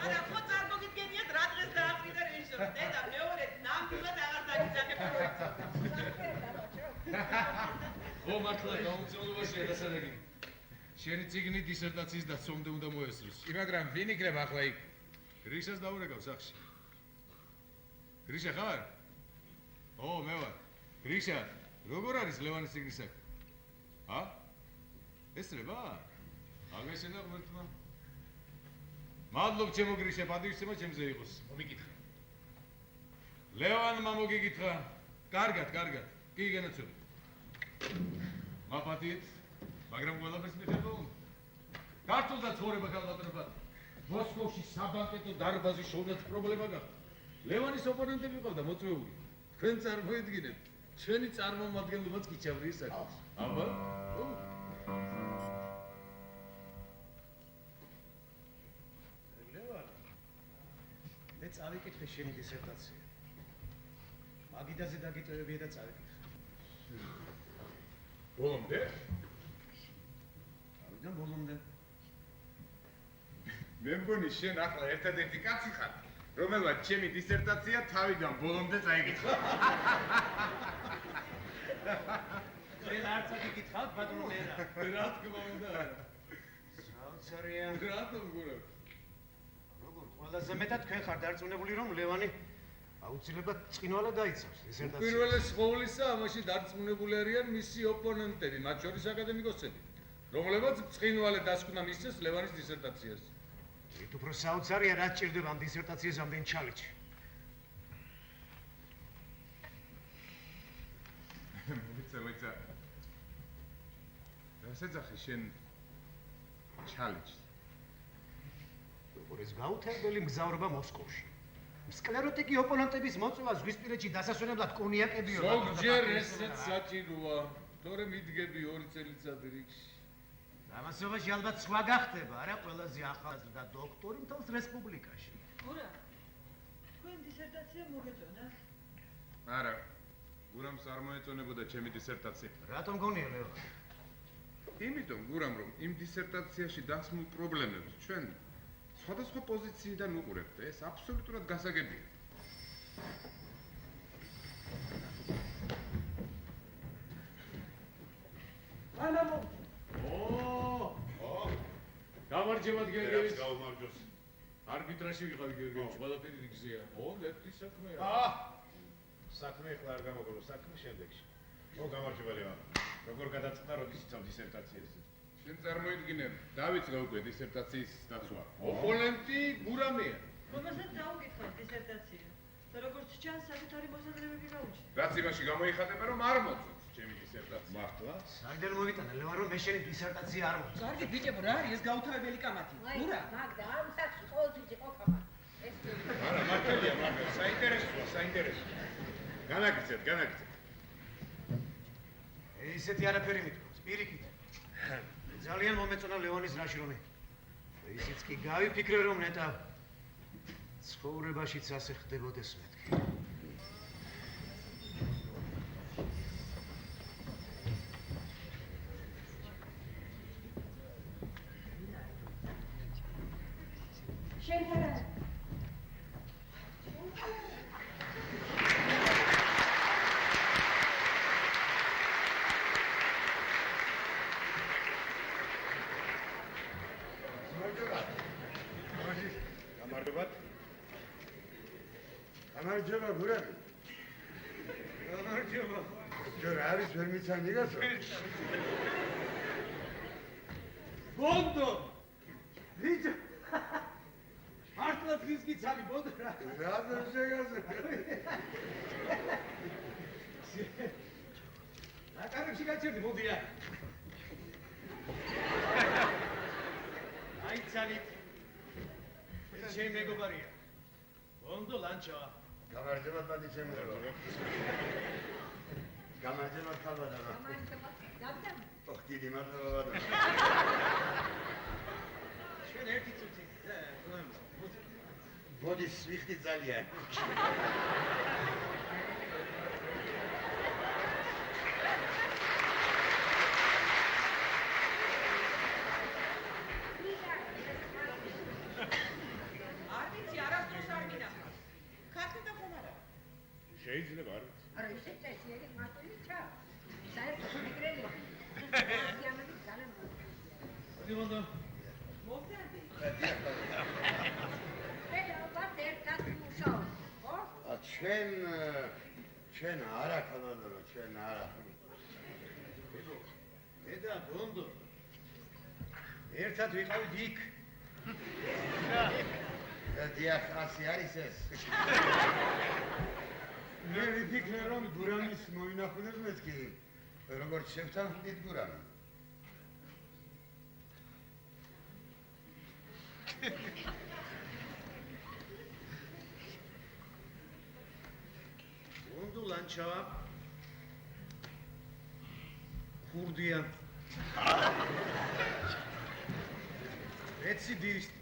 არა, ხო წარმოგიდგენიათ რა დღეს დააყრიდა რეჟისორს. დედა მეორე ნამდვილად აღარ დაგიძახებ პროექტს. ო მართლა გაუწეულობაშია დასადეგი. შენი ციგნი დისერტაციის დაცვამდე უნდა მოესწროს. კი, მაგრამ ვინ იქნება ახლა იქ? გრიშას დაურეკავ სახში. გრიშა ხარ? ო, მე ვარ. გრიშა, როგორ არის ლევანის ციგნის საქმე? ა? ესწრება? აგესენა ღმერთმა. მადლობ ჩემო გრიშა, პატივისცემა ჩემზე იყოს. მომიკითხე. ლევანმა მოგიგითხრა. კარგად, კარგად. კი გენაცვლე. მაპატიეთ, მაგრამ ყველაფერს მიხება უნდა. ქართულდა ცხოვრება ქალბატონებად. მოსკოვში საბანკეტო დარბაზი შოვნაც პრობლემა გახდა. ლევანის ოპონენტები ყავდა მოწვეული. თქვენ წარმოიდგინეთ, ჩვენი წარმომადგენლობაც კი ჩავრიეს საქმეს. აბა? ლევან, მე წავიკითხე შენი დისერტაცია. მაგიდაზე დაგიტოვებია და წავიკითხე. ბოლომდე? ავიდან ბოლომდე. მე მგონი შენ ახლა ერთადერთი კაცი ხარ, რომელმაც ჩემი დისერტაცია თავიდან ბოლომდე წაიკითხა. შენ არც აგიკითხავთ ბატონო ლელა. რა თქმა უნდა. საოცარია. რატომ გურებ? როგორ ყველაზე მეტად თქვენ ხარ დარწმუნებული რომ ლევანი აუცილებლად წინვალად დაიცავს დისერტაციას. პირველეს ყოვლისა ამაში დარწმუნებული არიან მისი ოპონენტები, მათ შორის აკადემიკოსები, რომლებიც წინვალე დასკვნა მისცეს ლევანის დისერტაციას. რით უფრო საოცარია, რაც ჭირდება ამ დისერტაციას ამდენ ჩალეჩი. მოიცა. რასაძახი შენ ჩალეჩს? როგორ ეს გაუთრებელი მგზავრობა მოსკოვში. სკლეროტიკი ოპონენტების მოწვევა ზღვისპირეთში დასასვენებლად კონიაკებიო. ზოგჯერ ესეც საჭიროა, თორემ იდგები 2 წელიწადი რიგში. ამასობაში ალბათ სხვა გახდება, არა ყველაზე ახალგაზრდა დოქტორი მთელს რესპუბლიკაში. გურა, თქვენ დისერტაცია მოგეწონა? არა. გურამს არ მოეწონებოდა ჩემი დისერტაცია. რატომ გონია ლეო? იმიტომ გურამ რომ იმ დისერტაციაში დასმულ პრობლემებს ჩვენ სხვადასხვა პოზიციიდან უყურებთ, ეს აბსოლუტურად გასაგებია. ანამო. გამარჯვებათ გერგევич. გაუმარჯოს. არბიტრაჟში ვიყავი გერგევич, ყველაფერი რიგზეა. ლეფტის საქმეა. საქმე ახლა არ გამოგონო, საქმე შემდეგში. გამარჯობა ლევან. როგორ გადაწყდა როდის იცავ დისერტაციას? შენ წარმოიდგინე, დავიწყე უკვე დისერტაციის დაცვა. ოპონენტი გურამია. რომელსაც დაუკითხეთ დისერტაცია. და როგორც ჩანს, საკუთარი მოსაზრებები გაუჩნდა. რაც იმაში გამოიხატება, რომ არ მოწონს ჩემი დისერტაცია. მართლა? საიდან მომიტანა ლევან რომ მე შენი დისერტაცია არ მოწონს? კარგი ბიჭებო, რა არის ეს გაუთავებელი კამათი? გურა. მაგდა, ამ საქმეს ყოველთვის იყო კამათი. ეს არა, მართალია, მაგრამ საინტერესოა. განაგრძეთ. ისეთი არაფერი მithქვს, პირიქით. ძალიან მომეწონა ლევანის რაშრომი. ისიც კი გავიფიქრე რომ ნეტა ცხოვრებაშიც ასე ხდებოდეს მეთქი. შენთან გამარჯობა გურამი. გამარჯობა. ჯერ არის ვერ მიცანი გასო? ბონდო! ვიჯო! მართლა დღის გიცანი ბონდო რა. რა ვერ შეგასო? რა კარგში გაჩერდი მოდი რა. აი ცალით. ეს ჩემი მეგობარია. ბონდო ლანჩოა. გამარჯობა ბადი ჩემო. გამარჯობა ხალბადა. გავდა. ოხ დიდი მადლობა ბადა. ჩვენ ერთი წუთი. მოდი სვიხდი ძალიან. არ ვიცი, არასდროს არ მინახავს. ქართლი და ხომ არა? შეიძლება არ ვიცი. არა, ისე წესიერი მარტივი ჩა. საერთოდ მიგრელია. ამები ძალიან მოდი ბონდო. მოვდადი. ალბათ ერთად მუშაობ, ხო? ჩვენ არა ხალბადა, ჩვენ არა. დედა ბონდო. ერთად ვიყავით იქ. დიახ, ასე არის ეს. მე ვიფიქრე რომ გურამის მოინახულებ მეთქი. როგორც შევთანხმდით გურამი. ბონდო ლანჩოა. ქურდია. ეციდისტი.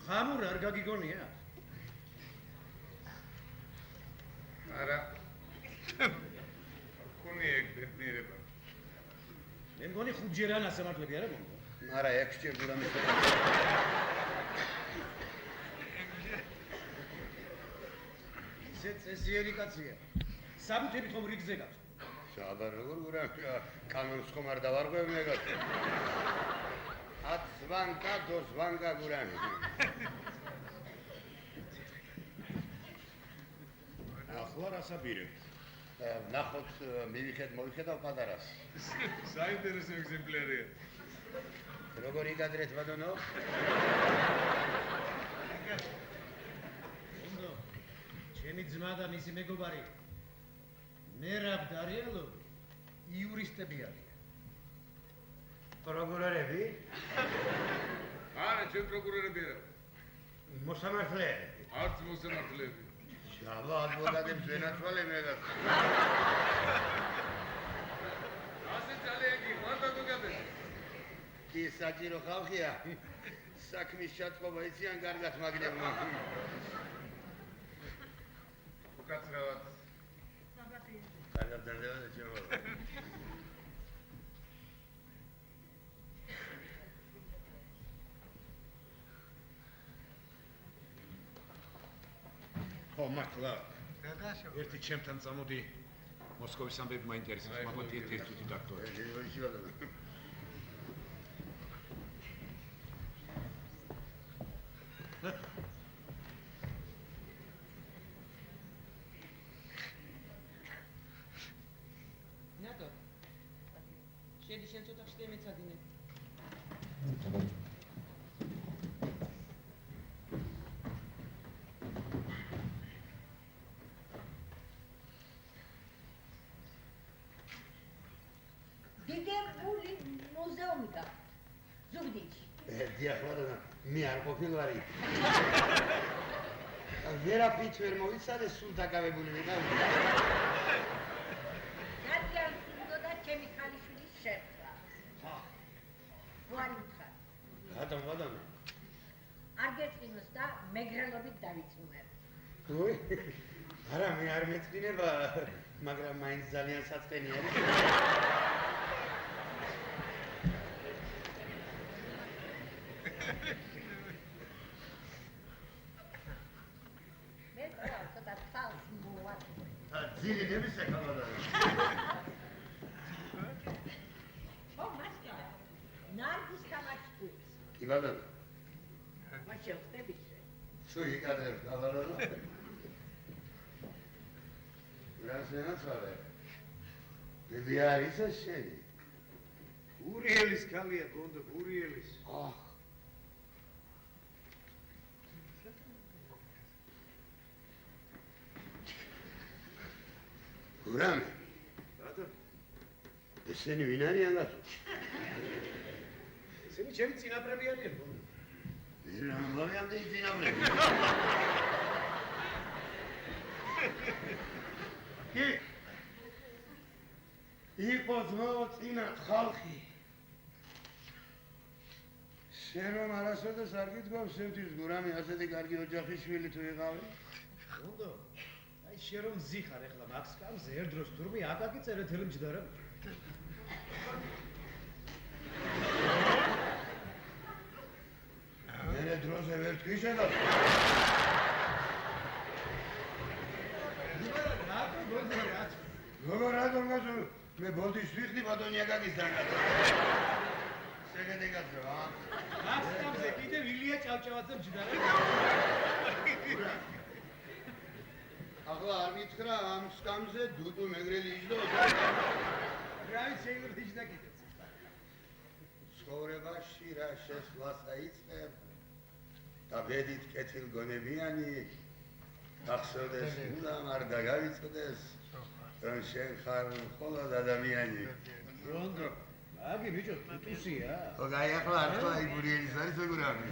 ხამურ არ გაგიგონია? არა. ხუნი ეგ ბედნიერება. მე მგონი 5 ჯერ ან ასამართლები არა ბონდო? არა, 6 ჯერ გურამის. ისე წესიერი კაცია. საბუთები ხომ რიგზე გაქვს? აბა როგორ გურამი? კანონს ხომ არ დავარღვევ მეგას. აცვანკა დოზვანკა გურამი. ახლა რასაპირებთ? ნახოთ, მივიხედავ პატარას. საინტერესო ეგზემპლარია. როგორ იკადრეთ, ბატონო? ბუნდო, ჩემი ძმა და მისი მეგობარი მერაბ დარიელო იურისტები არიან. პროკურორები? არა, ჩვენ პროკურორები არა. მოსამართლეები. არც მოსამართლეები. შავა ადვოკატებს ვენაცვალებ ეგას. ასე ძალიან კი, ხარ ადვოკატები. კი საჭირო ხალხია. საქმის ჩატყობა იციან კარგად მაგნებმა. უკაცრავად. კარგად დადევდა ჩემო. ხო, მართლა. ერთი ჩემთან წამოდი. მოსკოვის ამბები მაინტერესებს, მაგრამ ერთი თვითი დაქტორი. ნატო. შედი შენ ცოტა ხშტე მეცადინე. დიდებული მუზეუმი გაქვთ ზუგდიდში. დიახ, ბატონო, მე არ ყოფილვარი. ვერაფრით ვერ მოვიცადე, სულ დაკავებული ვიყავი. ძალიან უნდა ჩემი ქალიშვილის შეხვდა. ვარი უთხრა. ბატონო. არ გეწინოს და მეგრელობით დავიწუნებ. ой, არა, მე არ მეწინება, მაგრამ მაინც ძალიან საწყენი არის. მე ცოტა თავს მოვატყუე. ძილი ნებისაკა ბატონო. ხო, მასკა. ნარდის გამაჩქუს. კი ბატონო. მას შევხვდებით. სულ იკადრებ, ბატონო. რას ენაცვალე? ბიბი არის შენი? ურიელის ქალია, ბუნდო, ურიელის. აჰ. გურამი. ბატონო, ესენი ვინ არიან გასულ? ესენი ჩემი წინაპრები არიან, ბუნდო. მოვიამდე ძინავლები. კი. იყო ძმო წინა ხალხი. შენ რომ არასოდეს არ გიდგავს შევთვის გურამი ასეთი კარგი ოჯახის შვილი თუ იყავი? ბუნდო, აი შენ რომ ზიხარ ეხლა მაქს კამზე ერთ დროს თურმე აკაკი წერეთელი მჯდარა. მერე დროზე ვერ თქვიშედა. როგორ რატომ გასულ? მე ბოდიშ ვიხდი ბატონი აკაკის დანადა. შეგედეგაც რა? მაქს კამზე კიდე ილია ჭავჭავაძე მჯდარა. ახლა არ მითხრა ამ სკამზე დუდუ მეგრელი იჯდა. რავი შეიძლება იჯდა კიდე. ცხოვრებაში რა შესვლას აიწყებ და ბედით კეთილგონებიანი ახსოვდეს უდამ არ დაგავიწყდეს რომ შენ ხარ მხოლოდ ადამიანი. ბუნდო, აგი ბიჭო, ტუტუსია. ხო გაიახლა ახლა იგურიელის არის გურამი.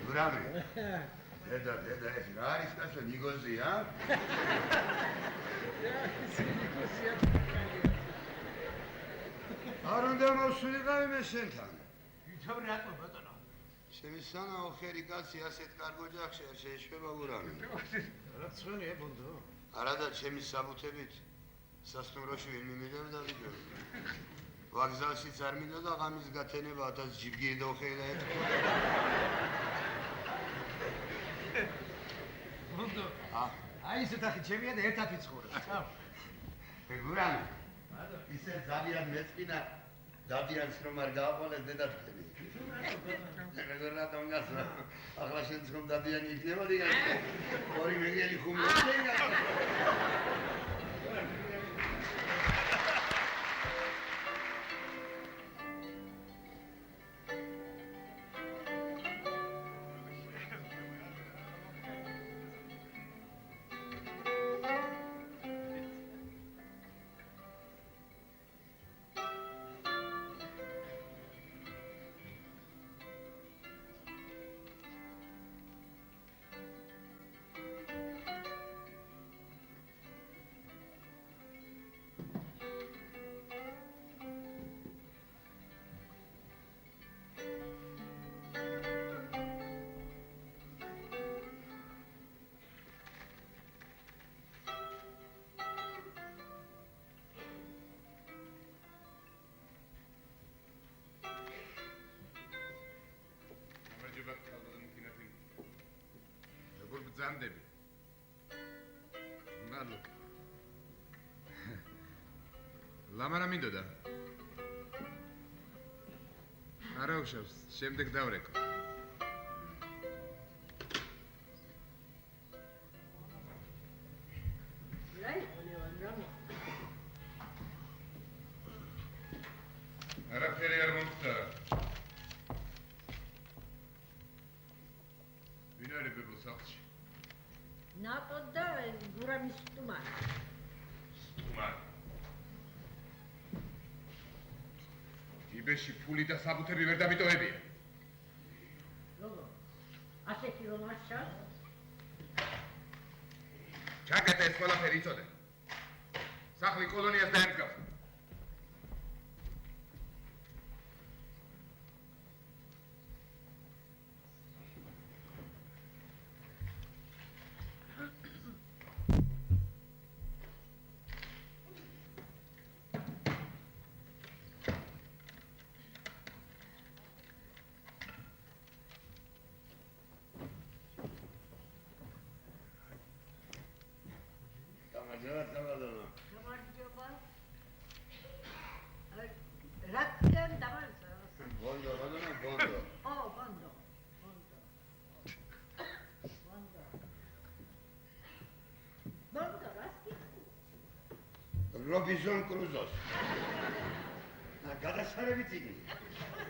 გურამი. დედა, ეს რა არის კაცო ნიგოზია? არ უნდა მოვსულიყავი მე შენთან. ვითომ რატო ბატონო? შენი სანაო ხერი კაცი ასეთ კარგ ოჯახში არ შეეშვება გურამი. რა ცხენია ბუნდო? არადა ჩემი საბუთებით სასტუმროში ვერ მიმედევდა ვიდეო. ვაგზალშიც არ მინდოდა ღამის გათენება 1000 ჯიბგირი და უხელა ეთქვა. ბუნდო, აი ეს ოთახი ჩემია და ერთ აფი ცხოვრობს. გურამი. ისე ძალიან მეწყინა დადიანს რომ არ გააყოლეს დედათქები. როგორ რატომ გასვა? ახლა შენ ძღომ დადიანი იქნებოდი გასა. ორი მეგრელი ხუმრობდი გასა. გამდები. მადლობა. ლამარა მინდოდა? არა უშავს, შემდეგ დავრეკო. არაფერი არ მომხდარა. ვინ არის ბებო სახლში? ნატო და გურამის სტუმარი. სტუმარი. იბეში ფული და საბუთები ვერ დამიტოვებია. როგორ? ასეთი რომ არ შავს? ჩაკეტე ეს ყველაფერი იცოდე. სახლი კოლონიას დაემსგავს. გამარჯობა. რატომ დავარსა? ბონდო. ო, ბონდო. ბონდო, რასკი? რობინსონ კრუზოს. გადასარევი წიგნი.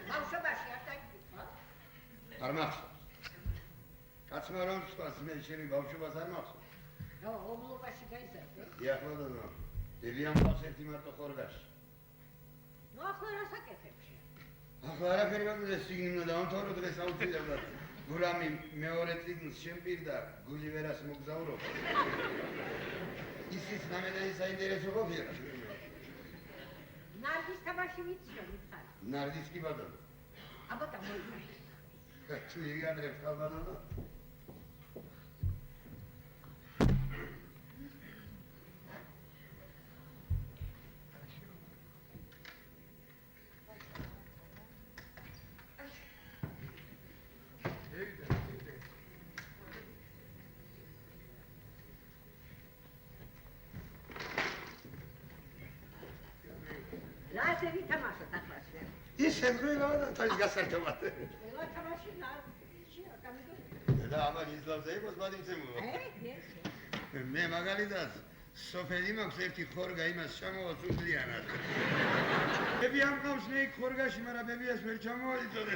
ბავშვობაში არ დაიგდო? არ მახსოვს. კაცმა რომ სვას მე შენი ბავშვობას არ მახსოვს. ნო, ობლობაში გაიზარდე. იახმოდო. ელიან ყავს ერთი მარტო ხორგაში. ნუ ახლა რა საკეთებში? ახლა არაფერი გამოდა წიგნი უნდა დავამთავრო დღეს აუცილებლად. გურამი მეორე წიგნს შენ პირდა გული ვერას მოგზაურობ. ისიც ნამედანი საინტერესო ყოფილა. ნარდის თამაში ვიცი რომ იხარ. ნარდის კი ბატონო. აბატა მოიწა. თუ იგანდრებს ხალბანო. რაზე ვითამაშოთ ახლა შენ? ისე მღელა და თან გასართობად. ყველა თამაში გამიგო. და ამან ისლამზე იყოს მადიცემო. ეს. მე მაგალითად სოფელი მაქვს ერთი ხორგა იმას ჩამოვაც უდლიანად. ბები ამყავს მე იქ ხორგაში, მაგრამ ბებიას ვერ ჩამოვიწოდე.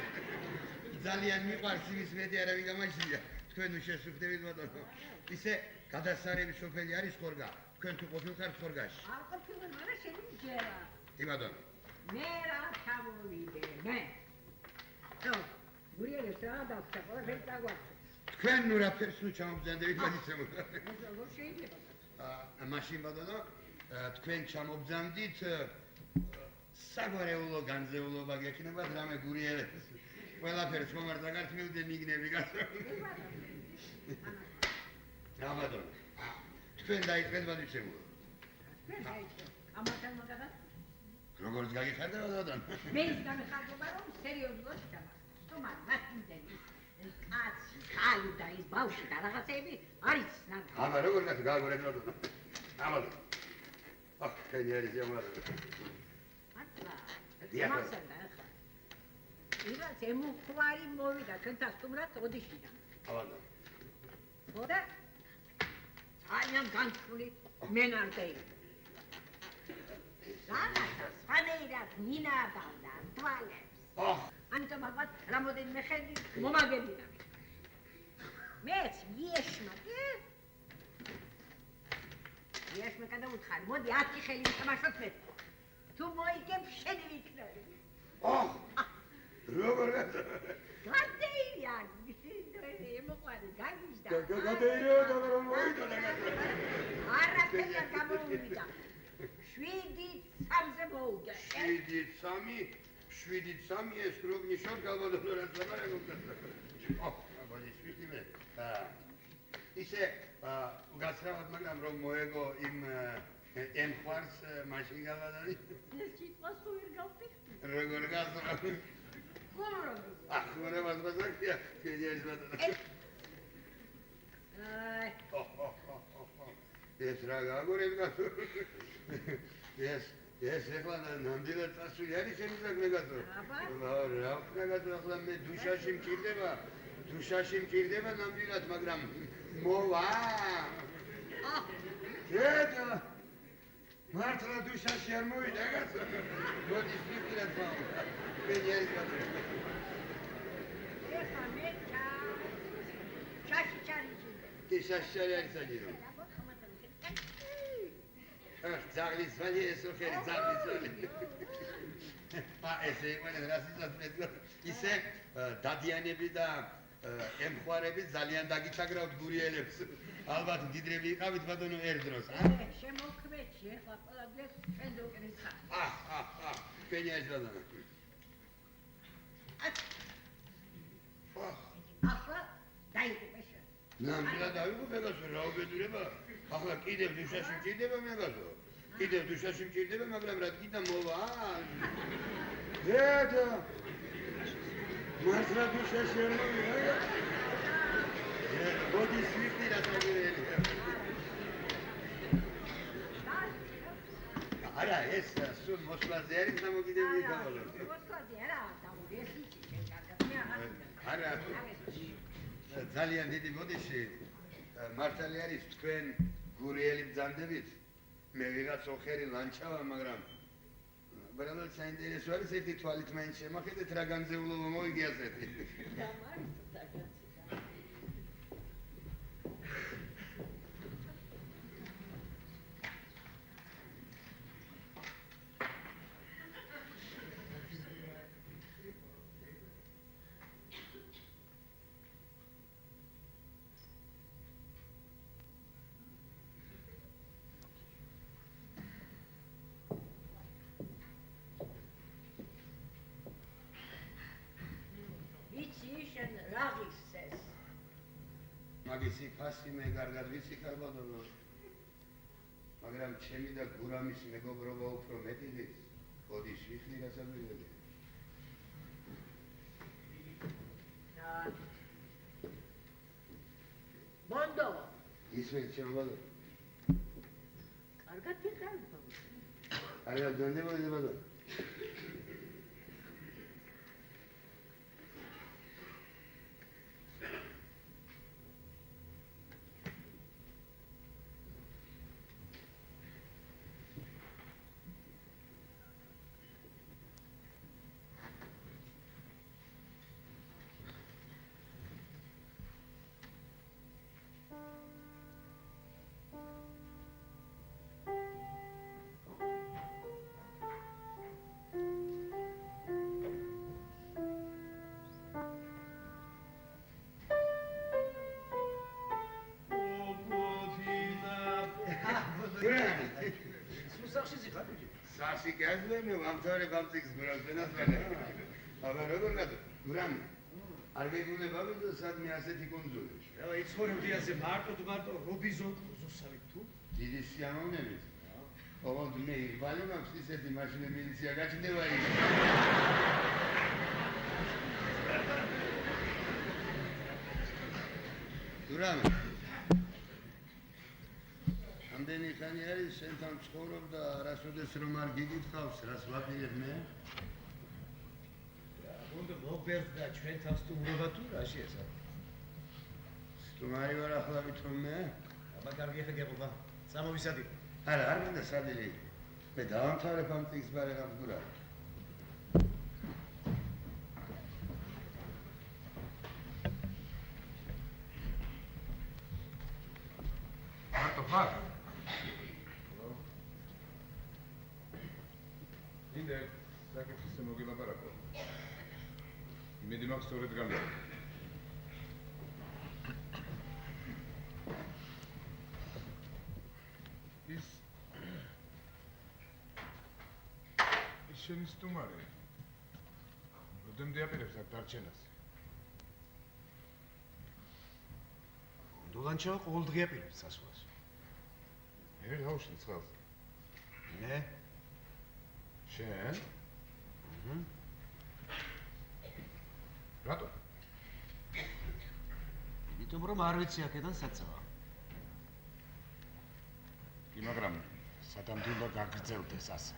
ძალიან მიყვარს იმის მეტი არავინ გამაჩნია. თქვენ შეესუფლდებით ბატონო. ისე გადასარევი სოფელი არის ხორგა. თქვენ თუ ყოფილხართ ხორგაში? არ ყოფილი, მაგრამ შენი მჯერა. კი ბატონო. მე რა ჩამოვიდე, მე. ნუ, გურიელებს რა დავხსნა, ყველაფერი დაგვაქვს. თქვენ ნუ რაფერს ნუ ჩამობძანდებით მადიცემო. როგორ შეიძლება? მაშინ ბატონო, თქვენ ჩამობძანდით საგვარეულო განზეულობა გექნებათ რამე გურიელებს. ყველაფერს მომართ დაგართმევდე მიგნები გასწავლ. რა ბატონო. თქვენ დაიწყეთ მადიცემო. მე დაიწყე. ამათან მაგადა? როგორც გაგიხარდა ბატონო. მე ის გამიხარდება რომ სერიოზულად ჩამახ. სტუმარ, მაშინდელი. კაცი, ხალი და ის ბავშვი და რაღაცები არის ნადა. აბა როგორ გასა გააგორეთ ბატონო. აბა. აჰ, კენიერი ზემოთ. მართლა. მასალა ახლა. ირაც ემუხვარი მოვიდა ჩვენთან სტუმრად ოდიშიდან. აბა. ხოდა? ძალიან განსხვავებული მენარდეი. რაღაცა სვანეირად მინადავდა თვალებს. აჰ, ამიტომ ალბათ რამოდენიმე ხელი მომაგებინა. მეც ვიეშმა, კი? ვიეშმა გადაუთხარი, მოდი 10 ხელი ვითამაშოთ მე. თუ მოიგებ, შენი ვიქნები. აჰ. როგორ გასა? გადეირია, ემოყვარი, გაგიჟდა. გადაირია და რომ მოიდო და არაფერი არ გამოვიდა. 7-3-ზე მოუგე. 7-3 ეს რობნი შორ გალბადო რაც ლაბარაკობდა. აჰ, აბა ის ვიტიმე. ისე გასრავად მაგრამ რომ მოეგო იმ ემხვარს მაშინ გალბადარი. ეს სიტყვას თუ ვერ გავფიქრდი. როგორ გასა? ხომ? ახ, რა მასბაზაკია, კენიერი ბატონო. აი, ეს რა გაგორებ გასო? ეს ეხლა ნამდვილად წასული არის ჩემი საქმე გასო? აბა. რა ვქნა გასო, ახლა მე დუშაში მჭირდება ნამდვილად, მაგრამ მოვა. დედა მართლა დუშაში არ მოვიდა გასო? მოდი სპირტად ვაუ. ბეჯერი გასო. ეხლა მე ჩაში ჩარიჭირდა. კი შაშარი არის საჭირო. ძაღლის ვალი ესო ხერი ძაღლის ვალი. ესე იყვნენ რასიცაც მეტყვა. ისე დადიანები და ემხვარები ძალიან დაგიჩაგრავთ გურიელებს. ალბათ მდიდრები იყავით ბატონო ერთ დროს. შემოქმედში ეხლა ყველა დღეს ჩვენ დოკრიცა. პენიას ბატონო. ახლა დაიგებს. ნამდვილად დავიღო მეგასო, რა უბედურება. ახლა კიდევ დუშაში მჭირდება მეგასო. კიდევ დუშაში მჭირდება, მაგრამ რა კიდე მოვა. დედა მართლა დუშაში არ მოვიდა. მოდი სვიფტი რა წაგერელი. არა, ეს სულ მოსვლაზე არის დამოკიდებული გამოლო. მოსვლაზე არა, დამოგესი კარგად არა. ძალიან დიდი ბოდიში მართალი არის თქვენ გურიელი ბრძანდებით. მე ვიღაც ოხერი ლანჩავა, მაგრამ ბრალად საინტერესო არის ერთი თვალით მაინც შემახედეთ რა განზეულობა მოვიგე ასეთი. მაგისი ფასი მე კარგად ვიცი კარბადონო. მაგრამ ჩემი და გურამის მეგობრობა უფრო მეტი დის. ბოდის ვიხდი გასაგვირებელი. მონდო. ისმენ ჩემბადო. კარგად ვიყავ. არა დონდებოდი ბადო. Sasi geldi mi? Vamtare kamtık biraz fena söyle. Haber olur mu? Duran. Arbegule babı da sad miyaseti konzul. Ya içorim diyase marto Robinson Crusoe tu. Didisiano ne mi? Oğlum ne? Vale mi? Siseti maşine milisiya kaçında var? Duran. ამდენი ხანი არის შენთან ცხოვრობ და არასოდეს რომ არ გიგითხავს, რას ვაპირებ მე? უნდა მოგბერდ და ჩვენ თავს თუ ურობა თუ რაში ესა? სტუმარი ვარ ახლა ვითომ მე? აბა კარგი ხე გეყობა. წამოვისადი. არა, არ მინდა სადილი. მე დავამთავრებ ამ წიგს ბარეგამს გურა. მარტო ხარ? ინდე, საკითხზე მოგილაპარაკო. იმედი მაქვს სწორედ გამიგე. ის შენი სტუმარი. როდემდე აპირებს აქ დარჩენას? დოლანჩავა ყოველდღე აპირებს სასვლას. მე გავშლი წყალს. მე? შენ? რატო? იმიტომ რომ უბრალოდ არ ვიცი აქედან საწავა. კი, მაგრამ სადამდვილო გაგრძელდეს ასე.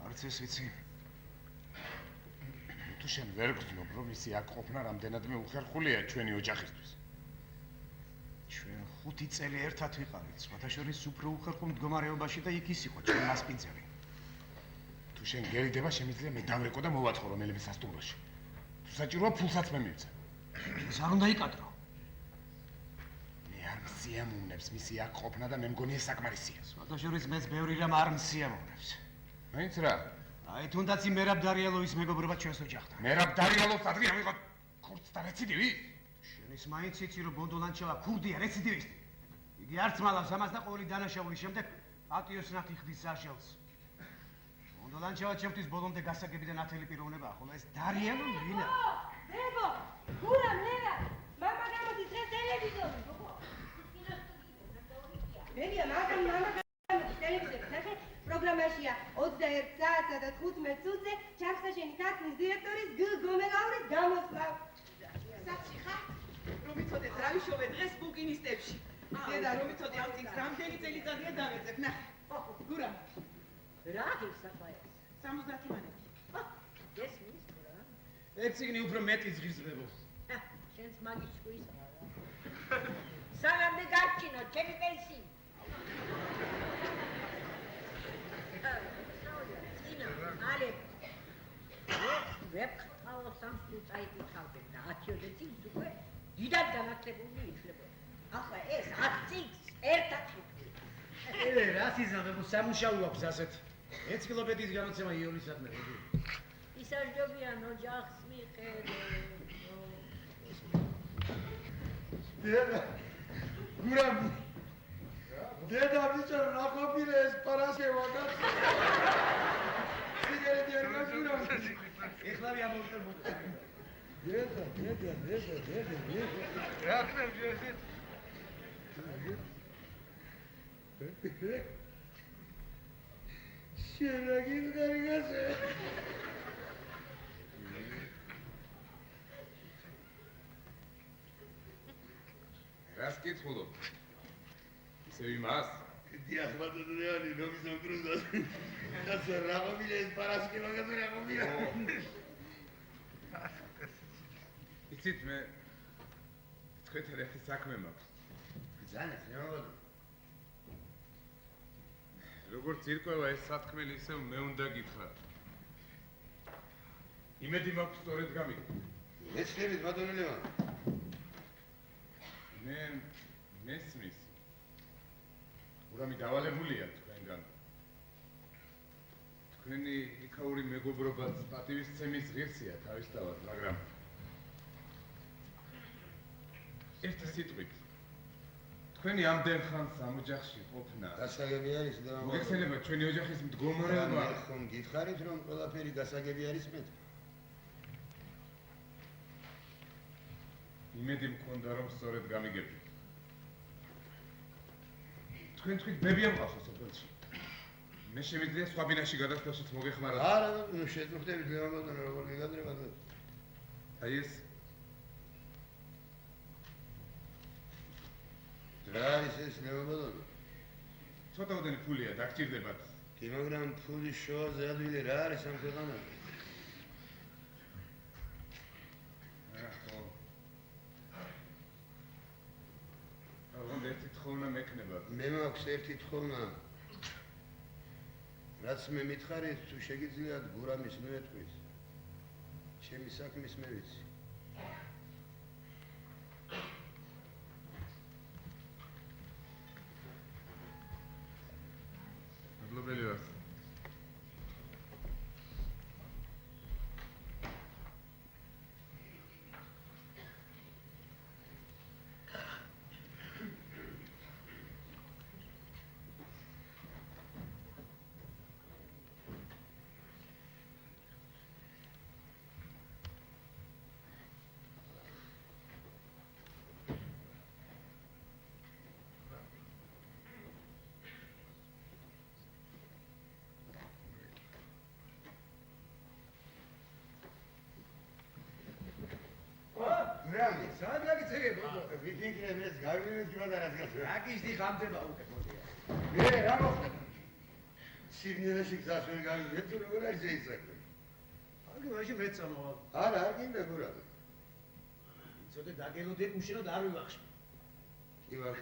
არც ეს ვიცი. თუ შენ ვერ გრძნობ, რომ ისი აქ ყოფნა რამდენადმე უხერხულია ჩვენი ოჯახისთვის. ჩვენ 5 წელი ერთად ვიყავით, სხვათა შორის უფრო უხერხულ მდგომარეობაში და იქ ის იყო ჩვენ მასპინძელი. თუ შენ გერიდება, შემიძლია მე დავრეკო და მოვაწყო რომელიმე სასტუმროში. თუ საჭიროა, ფულსაც მე მივცე. ეს არ უნდა იკადრო. მე არ მსიამოვნებს მისი აქ ყოფნა და მე მგონი ეს საკმარისია. სხვათა შორის მეც ბევრი რამ არ მსიამოვნებს. მაინც რა? აი თუნდაც იმ მერაბ დარიელოვის მეგობრობა ჩვენს ოჯახთან. მერაბ დარიელოვს ადრე ავიღოთ ქურდს და რეციდივი? შენის მაინც იცი რომ ბონდო ლანჩევა ქურდია რეციდივისტი. იგი არც მალავს ამას და ყოველი დანაშაულის შემდეგ პატიოს ნათი ხდის ზაშელს. ბონდო ლანჩევა ჩემთვის ბოლომდე გასაგებიდან ათელი პიროვნებაა, ხოლო ეს დარიელო ვინა? ბებო, გურამ ლელა, მამა გამოდის დღეს ტელევიზორი, ბობო. ბებია, მაგრამ მამა გამოდის ტელევიზორი, ნახე, პროგრამაშია 21 საათსა და 15 წუთზე ჩარხსაშენი ქართლის დირექტორის გომელაურის გამოსვლა. საჩი ხარ? რომ იცოდეთ, რა ვიშოვე დღეს ბუკინისტებში. დედა, რომ იცოდი ამ წიგნს რამდენი წელიწადია დავეძებ. ნახე. გურამ. რა ისაა ეს? 70 მანეთი. ეს მის რა? ეს ციგნი უფრო მეტი ზღვის ბებო. შენს მაგის ჭკვისაა რა. სანამდე გარჩინა ჩემი პენსია. Ale, ვეფხაო სამსტუ წაიკითხავდნენ და 10-ზე წიგნს უკვე დიდად განათლებული ითვლებოდა. ახლა ეს 10 წიგნს ერთად ითვლება. რას იზამებო სამუშაო აქვს ასეთ. ენციკლოპედიის გამოცემა იოლისადმე. ისარჯობიან ოჯახს მიხედე. დედა, გურამ. დედა ბიჭო, რა ყოფილი ეს პარასკევა კაცი? სიგარეტი არ გაგურამ. ეხლავე ამოვწერბო. დედა. რა ხდება ეს? შენაგინ გარიგაზე. რას კითხულობ? ისევ იმას? დიახ, ბატონო ლეონი, რომ ისამბრუნდას. კაცო, რა ყოფილი ეს პარასკევა კაცო რა ყოფილი? იცით მე თქვენთან ერთი საქმე მაქვს. ბრძანეთ, რა. როგორც ირკვევა ეს სათქმელი, ისევ მე უნდა გითხრათ. იმედი მაქვს სწორედ გამიგე. მეცნებით, ბატონო ლეონი. მე მესმის. ურამი დავალებულია თქვენგან. თქვენი იქაური მეგობრობაც პატივისცემის ღირსია თავისთავად, მაგრამ ერთი სიტყვით თქვენი ამდენ ხანს ამ ოჯახში ყოფნა. გასაგები არის და მოგეხსენება ჩვენი ოჯახის მდგომარეობა. მე ხომ გითხარით რომ ყველაფერი გასაგები არის მე? იმედი მქონდა რომ სწორედ გამიგებდი. თქვენ თქვით ბები ამყავსო სოფელში. მე შემიძლია სხვა ბინაში გადასვლაშიც მოგეხმაროთ. არა, ნუ შეწუხდებით ლევან ბატონო, როგორ გიგადრება და აი ეს რა არის ეს ლევან ბატონო? ცოტაოდენი ფულია დაგჭირდებათ. კი, მაგრამ ფულის შოაზე ადვილი რა არის ამ ქვეყანაში? ერთი თხოვნა მექნება. მე მაქვს ერთი თხოვნა. რაც მე მითხარით, თუ შეგიძლიათ გურამის მოეთქვით. ჩემი საქმის მე ვიცი. მადლობელი ვარ. კარგი. სად გაგიწევია გოგო? ვიფიქრე ეს გავიმეჯვა და რაც გასვა. აკისდი ხამდება უკვე მოდია. რა მოხდა? სიგნალში გზას ვერ გავიგეთ თუ როგორ არის ეს საქმე? კარგი, მაშინ მეც წამოვალ. არა, არ გინდა გურა. ცოტა დაგელოდეთ უშენოდ არ ვივახშე. კი ვარ.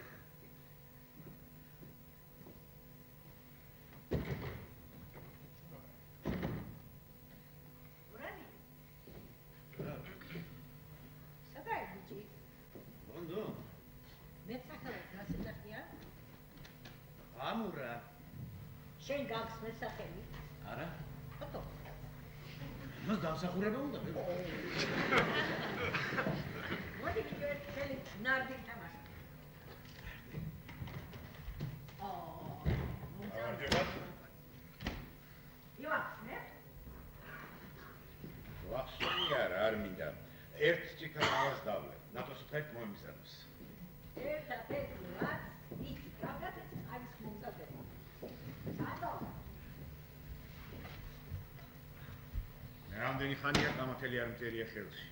გურამი. სადაა ბიჭი? მონდო, მე სახელად გასეძახია? ამურა. შენ გაქვს მე სახელი? არა? ხოთო. მას დამსახურება უნდა მე. მოდი ვიდეო ხელი ნარდი თამაშ. ივანე? ვახშენი არ მინდა. ერთ ჭიქალას დავლე. ნატოს ხეთ მომისაროს. ერთა პეტრაც ის pravdat არის მომზადება. სანდო. რამდენი ხანია გამათელი არ მწერია ხელში.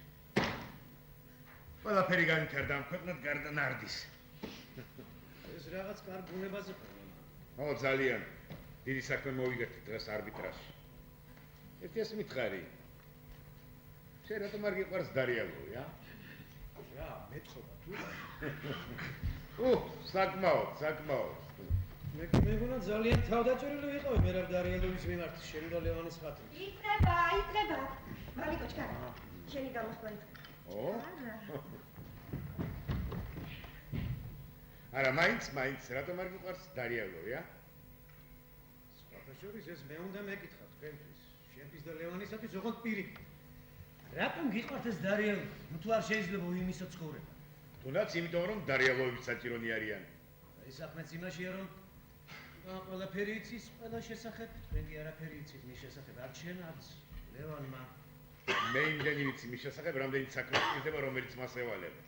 ყველაფერი განვითარდა ამ ქვეყნად გარდა ნარდის. ეს რაღაც კარგ ბუნებაზე ხომ. ო ძალიან დიდი საქმე მოვიგეთ დღეს არბიტრაჟში. ერთი ეს მითხარი. შენ რატომ არ გიყვარს დარიალოვი, ა? რა, მეტყობა თუ? საკმაოდ. მე მეგონა ძალიან თავდაჭერილი ვიყავი მე რა დარიელოვის მიმართ შენ და ლევანის ხათი. იწყება. მალიკო ჩქარა. შენი გამოსვლა იწყება. არა, მაინც რატომ არ გიყვარს დარიალოვი, ა? სხვათა შორის ეს მე უნდა მეკითხა თქვენთვის. შენთვის და ლევანისათვის ოღონდ პირიქით. რატომ გიყვართ ეს დარიელოვი? თუ არ შეიძლება ვიმისო ცხოვრება. თუნდაც იმიტომ რომ დარიალოვები საჭირონი არიან. ეს საქმეც იმაშია რომ ყველაფერი იცის ყველა შესახებ, თქვენი არაფერი იცით მის შესახებ, არც შენ არც ლევანმა. მე იმდენი ვიცი მის შესახებ, რამდენიც საქმე გჭირდება, რომელიც მას ევალება.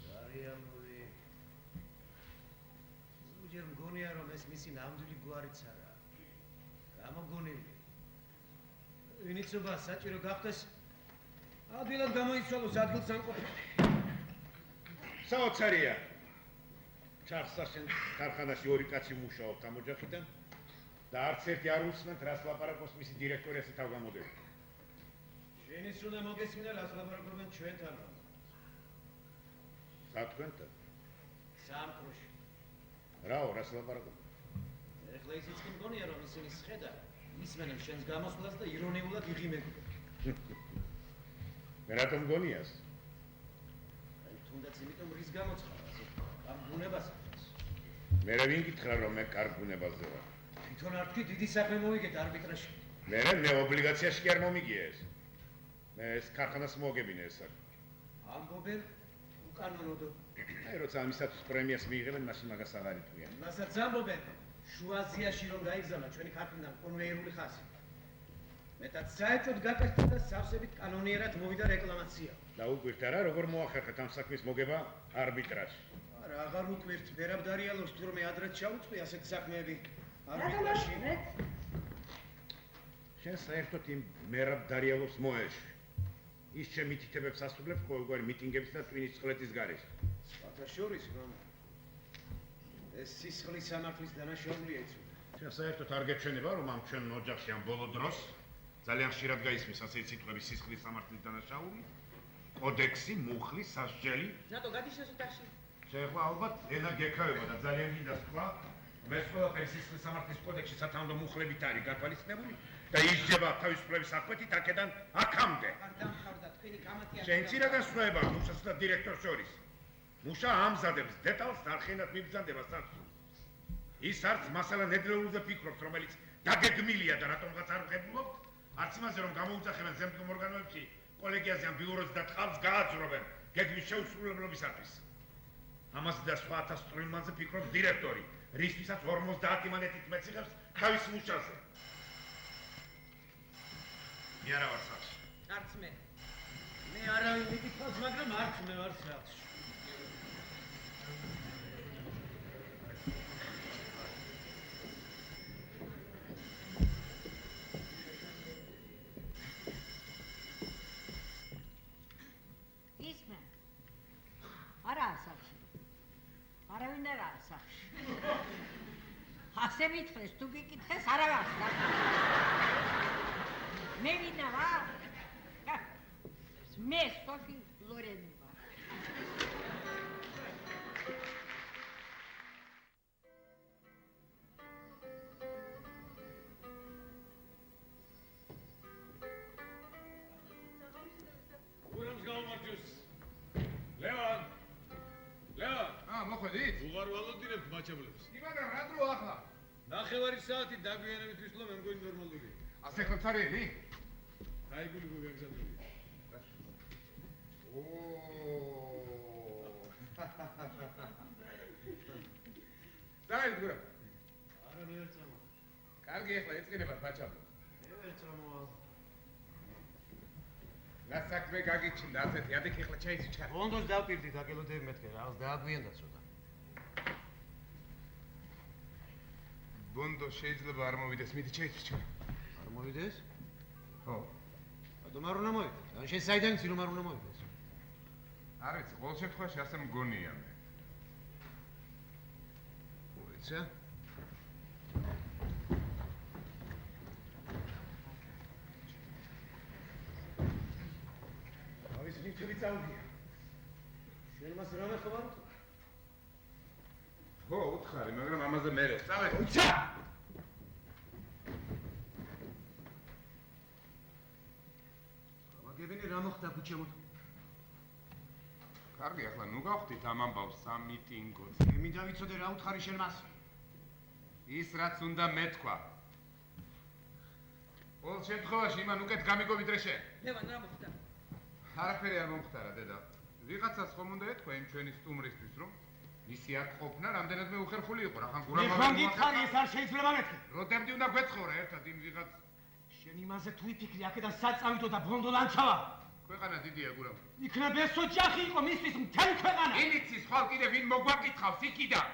დარიალოვი. ზოგჯერ მგონია რომ ეს მისი ნამდვილი გვარიც არაა. გამოგონილი. ვინიცობა საჭირო გახდეს ადვილად გამოიცვალოს ადგილს სამყოფელი. საოცარია. ჩახსაშენ ქარხანაში ორი კაცი მუშაობთ ამ ოჯახიდან და არც ერთი არ უსმენთ რას ლაპარაკობს მისი დირექტორი ასე თავგამოდები. შენის უნდა მოგესმინა რას ლაპარაკობენ ჩვენთან. სათქვენთან? სამყროში. რაო, რას ლაპარაკობენ? ეხლა ისიც კი მგონია რომ ისინი სხედა ისმენენ შენს გამოსვლას და ირონიულად იღიმებიან. მე რატომ გონიას? აი თუნდაც იმიტომ რის გამოცხადა ასე ამ ბუნებასაც. მე რა ვინ გითხრა რომ მე კარგ ბუნებაზე ვარ? თვითონ არ თქვი დიდი საქმე მოვიგეთ არბიტრაჟში. მე ობლიგაციაში კი არ მომიგია ეს. მე ეს ქარხანას მოგებინე ეს საქმე. ამბობენ უკანონოდო. აი როცა ამისათვის პრემიას მიიღებენ, მაშინ მაგას აღარ იტყვიან. მასაც ამბობენ შუა აზიაში რომ გაიგზავნა ჩვენი ქარხნიდან კონვეიერული ხაზი. მეტად საერთოდ გაკეთდა და სავსებით კანონიერად მოვიდა რეკლამაცია. და უკვირთ არა როგორ მოახერხეთ ამ საქმის მოგება არბიტრაჟში. არა, აღარ უკვირთ, ვერაფ დარიალოს თუ რომ ადრეთ ჩაუწყვი ასეთ საქმეები არბიტრაჟში. შენ საერთოდ იმ მერაბ დარიალოს მოეშვი. ის შემითითებებს ასრულებს ყოველგვარი მიტინგების და ტვინის წყლეთის გარეშე. სხვათა შორის რომ ეს სისხლის სამართლის დანაშაულია იცოდა. შენ საერთოდ არ გეჩვენება რომ ამ ჩვენ ოჯახში ამ ბოლო დროს ძალიან ხშირად გაისმის ასეთი სიტყვები სისხლის სამართლის დანაშაული, კოდექსი, მუხლი, სასჯელი. რატო გადის შესუტაში? შეხლა ალბათ ენა გეკავება და ძალიან მინდა თქვა, მე ყველაფერი სისხლის სამართლის კოდექსში სათანადო მუხლებით არის გათვალისწინებული და ისჯება თავისუფლების საქმეთით აქედან აქამდე. არ დამხარდა თქვენი კამათია. შენ ცირა განსხვავება მუშასა და დირექტორს შორის. მუშა ამზადებს დეტალს და არხენად მიბრძანდება სასწრაფო. ის არც მასალა ნედლეულზე ფიქრობს, რომელიც დაგეგმილია და რატომღაც არ ვღებულობთ, არც იმაზე რომ გამოუძახებენ ზემდგომ ორგანოებში, კოლეგიაზე ან ბიუროზე და წყალს გააძრობენ გეგმის შეუსრულებლობისათვის. ამაზე და სხვა 1000 წვრილმანზე ფიქრობს დირექტორი, რისთვისაც 50 მანეთით მეციხებს თავის მუშაზე. მე არა ვარ სახლში. არც მე. მე არავინ მიკითხავს, მაგრამ არც მე ვარ სახლში. ასე მითხრეს, თუ გიკითხეს, არავარ. მე ვინა ვარ? მე სოფი ლორენი ვარ. გურამს გავმარჯოს. ლევან. მოხვედით? უღარ ვალოდირებთ მაჩაბლებს. მაგრამ რა დრო ახლა? ნახევარი საათი დაგვიანებით ვისლო, მე მგონი ნორმალურია. ასე ხლებს არიელი? გაიგული მოგაგზავნილი. დაი გურა. არა მე ვერ წამო. კარგი, ახლა ეწყინებათ მაჩაბლებს. მე ვერ წამოვალ. რა საქმე გაგიჩნდა ასეთი, ადიქ ახლა ჩაის ჩქარ. ბონდოს დავპირდი დაგელოდები მეთქე, რაღაც დააგვიანდა ცოტა. ბონდო შეიძლება არ მოვიდეს, მიდი ჩაის ჩქარ. არ მოვიდეს? ხო. ბატონო არ უნდა მოვიდეს. ან შენ საიდან იცი რომ არ უნდა მოვიდეს? არ ვიცი, ყოველ შემთხვევაში ასე მგონია მე. მოიცა? ავის ნიჩები წავდია. შენ მას რა ნახავარ? ხო, უთხარი, მაგრამ ამაზე მერე. წავედ. მოიცა! მაგებინი რა მოხდა ქუჩემოთ? კარგი, ახლა ნუ გავხდით ამ ამბავს სამიტინგოც. მე მინდა ვიცოდე რა უთხარი შენ მას. ის რაც უნდა მეთქვა. ყოველ შემთხვევაში იმან უკეთ გამიგო ვიდრე შენ. ლევან რა მოხდა? არაფერი არ მომხდარა, დედა. ვიღაცას ხომ უნდა ეთქვა იმ ჩვენი სტუმრისთვის, რომ მისი აქ ყოფნა რამდენადმე უხერხული იყო, რახან მე ხან გითხარი ეს არ შეიძლება მეთქე. როდემდე უნდა გვეცხოვრა ერთად იმ ვიღაც შენ იმაზე თუ იფიქრი, აქედან საწავიდო და ბონდო ლანჩავა. ქვეყანა დიდია გურამ. იქნებ ეს ოჯახი იყო მისთვის მთელი ქვეყანა. ინიცის ხვალ კიდე ვინ მოგვაკითხავს იქიდან.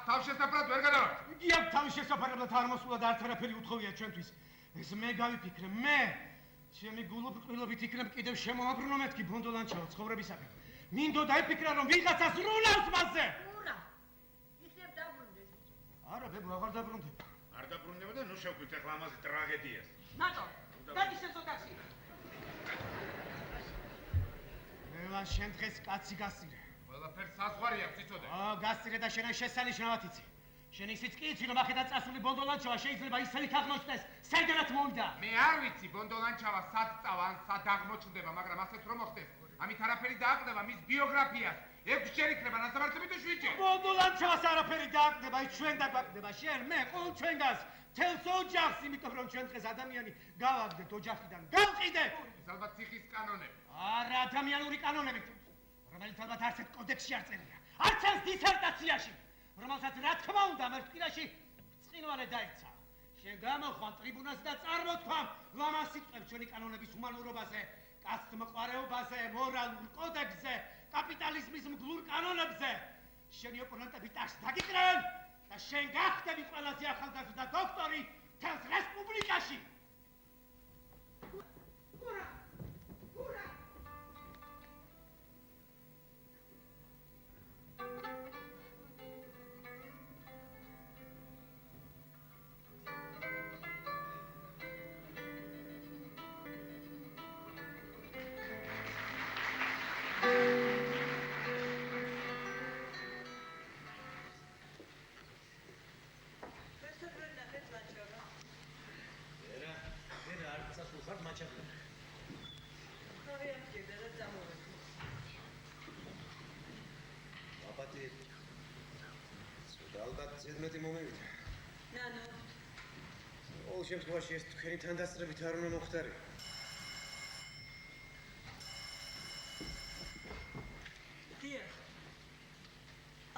თავშესაფრად ვერ გადავართ. იგი აქ თავის შესაფარებლად არ მოსულა და არც არაფერი უთხოვია ჩვენთვის. ეს მე გავიფიქრე, მე ჩემი გულუბრყვილობით იქნებ კიდევ შემოაბრუნო მეთქი ბონდო ლანჩავა ცხოვრებისაკენ. მინდოდა იფიქრა რომ ვიღაცას რულავს მასზე. ურა. იქნებ დაბრუნდეს. არა, ბებო, აღარ დაბრუნდება. არ დაბრუნდება და ნუ შევკვით ახლა ამაზე ტრაგედიას. ნატო, დადი შეზოგაცი. ლევან, შენ დღეს კაცი გასწირე. ყველაფერს საზღვარი აქვს, იცოდე. გასწირე და შენ შესანიშნავად იცი. შენ ისიც კი იცი რომ ახედა წასული ბონდო ლანჩავა შეიძლება ისეთი აღმოჩნდეს, საიდანაც მოვიდა. მე არ ვიცი ბონდო ლანჩავა სად წავა ან სად აღმოჩნდება, მაგრამ ასეთ რომ მოხდეს, ამით არაფერი დააკდება მის ბიოგრაფიას. 6 ჯერ იქნება ნასამართლები თუ 7 ჯერ. ბონდო ლანჩავას არაფერი დააკდება, ის ჩვენ დაგვაკდება, შენ, მე, ყოველ ჩვენგანს, თელს ოჯახს, იმიტომ რომ ჩვენ დღეს ადამიანი გავაგდეთ ოჯახიდან, გავყიდეთ. ეს ალბათ ციხის კანონები. არა, ადამიანური კანონებით, რომელიც ალბათ არცერთ კოდექსში არ წერია, არც ერთ დისერტაციაში, რომელსაც რა თქმა უნდა მერტკილაში ბრწყინვალე დაიცა. შენ გამოხვან ტრიბუნას და წარმოთქვამ ლამაზ სიტყვებს ჩვენი კანონების უმალურობაზე, კაცთმოყვარეობაზე, მორალურ კოდექსზე, კაპიტალიზმის მგლურ კანონებზე. შენი ოპონენტები ტაშს დაგიკრენ და შენ გახდები ყველაზე ახალგაზრდა დოქტორი თელს რესპუბლიკაში. ზედმეტი მომივიდა. ნანო. ყოველ შემთხვევაში ეს თქვენი თანდასწრებით არ უნდა მოხდარიყო. დიახ.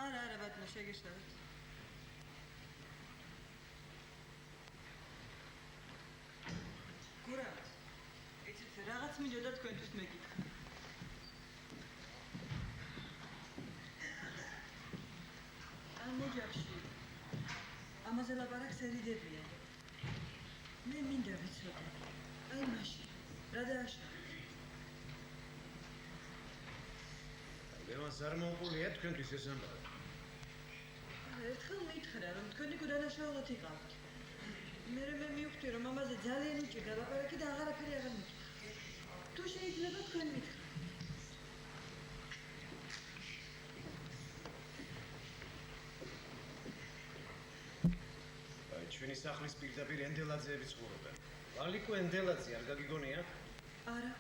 არა, ბატონო, შეგეშალეთ. გურა, იცით, რაღაც მინდოდა თქვენთვის მეკითხა. ამ ოჯახში ამაზე ლაპარაკს ერიდებიან. მე მინდა ვიცოდე. აი მაშინ, რა დააშალა? ლევანს არ მოუყოლია თქვენთვის ეს ამბავი. ერთხელ მითხრა რომ თქვენი გუდანაშაულად იყავთ. მე მივხვდი რომ ამაზე ძალიან უჭირდა ლაპარაკი და აღარაფერი აღარ მითხრა. თუ შეიძლება თქვენ მითხრა. ჩვენი სახლის პირდაპირ ენდელაძეები ცხოვრობენ. ვალიკო ენდელაძე არ გაგიგონია? არა.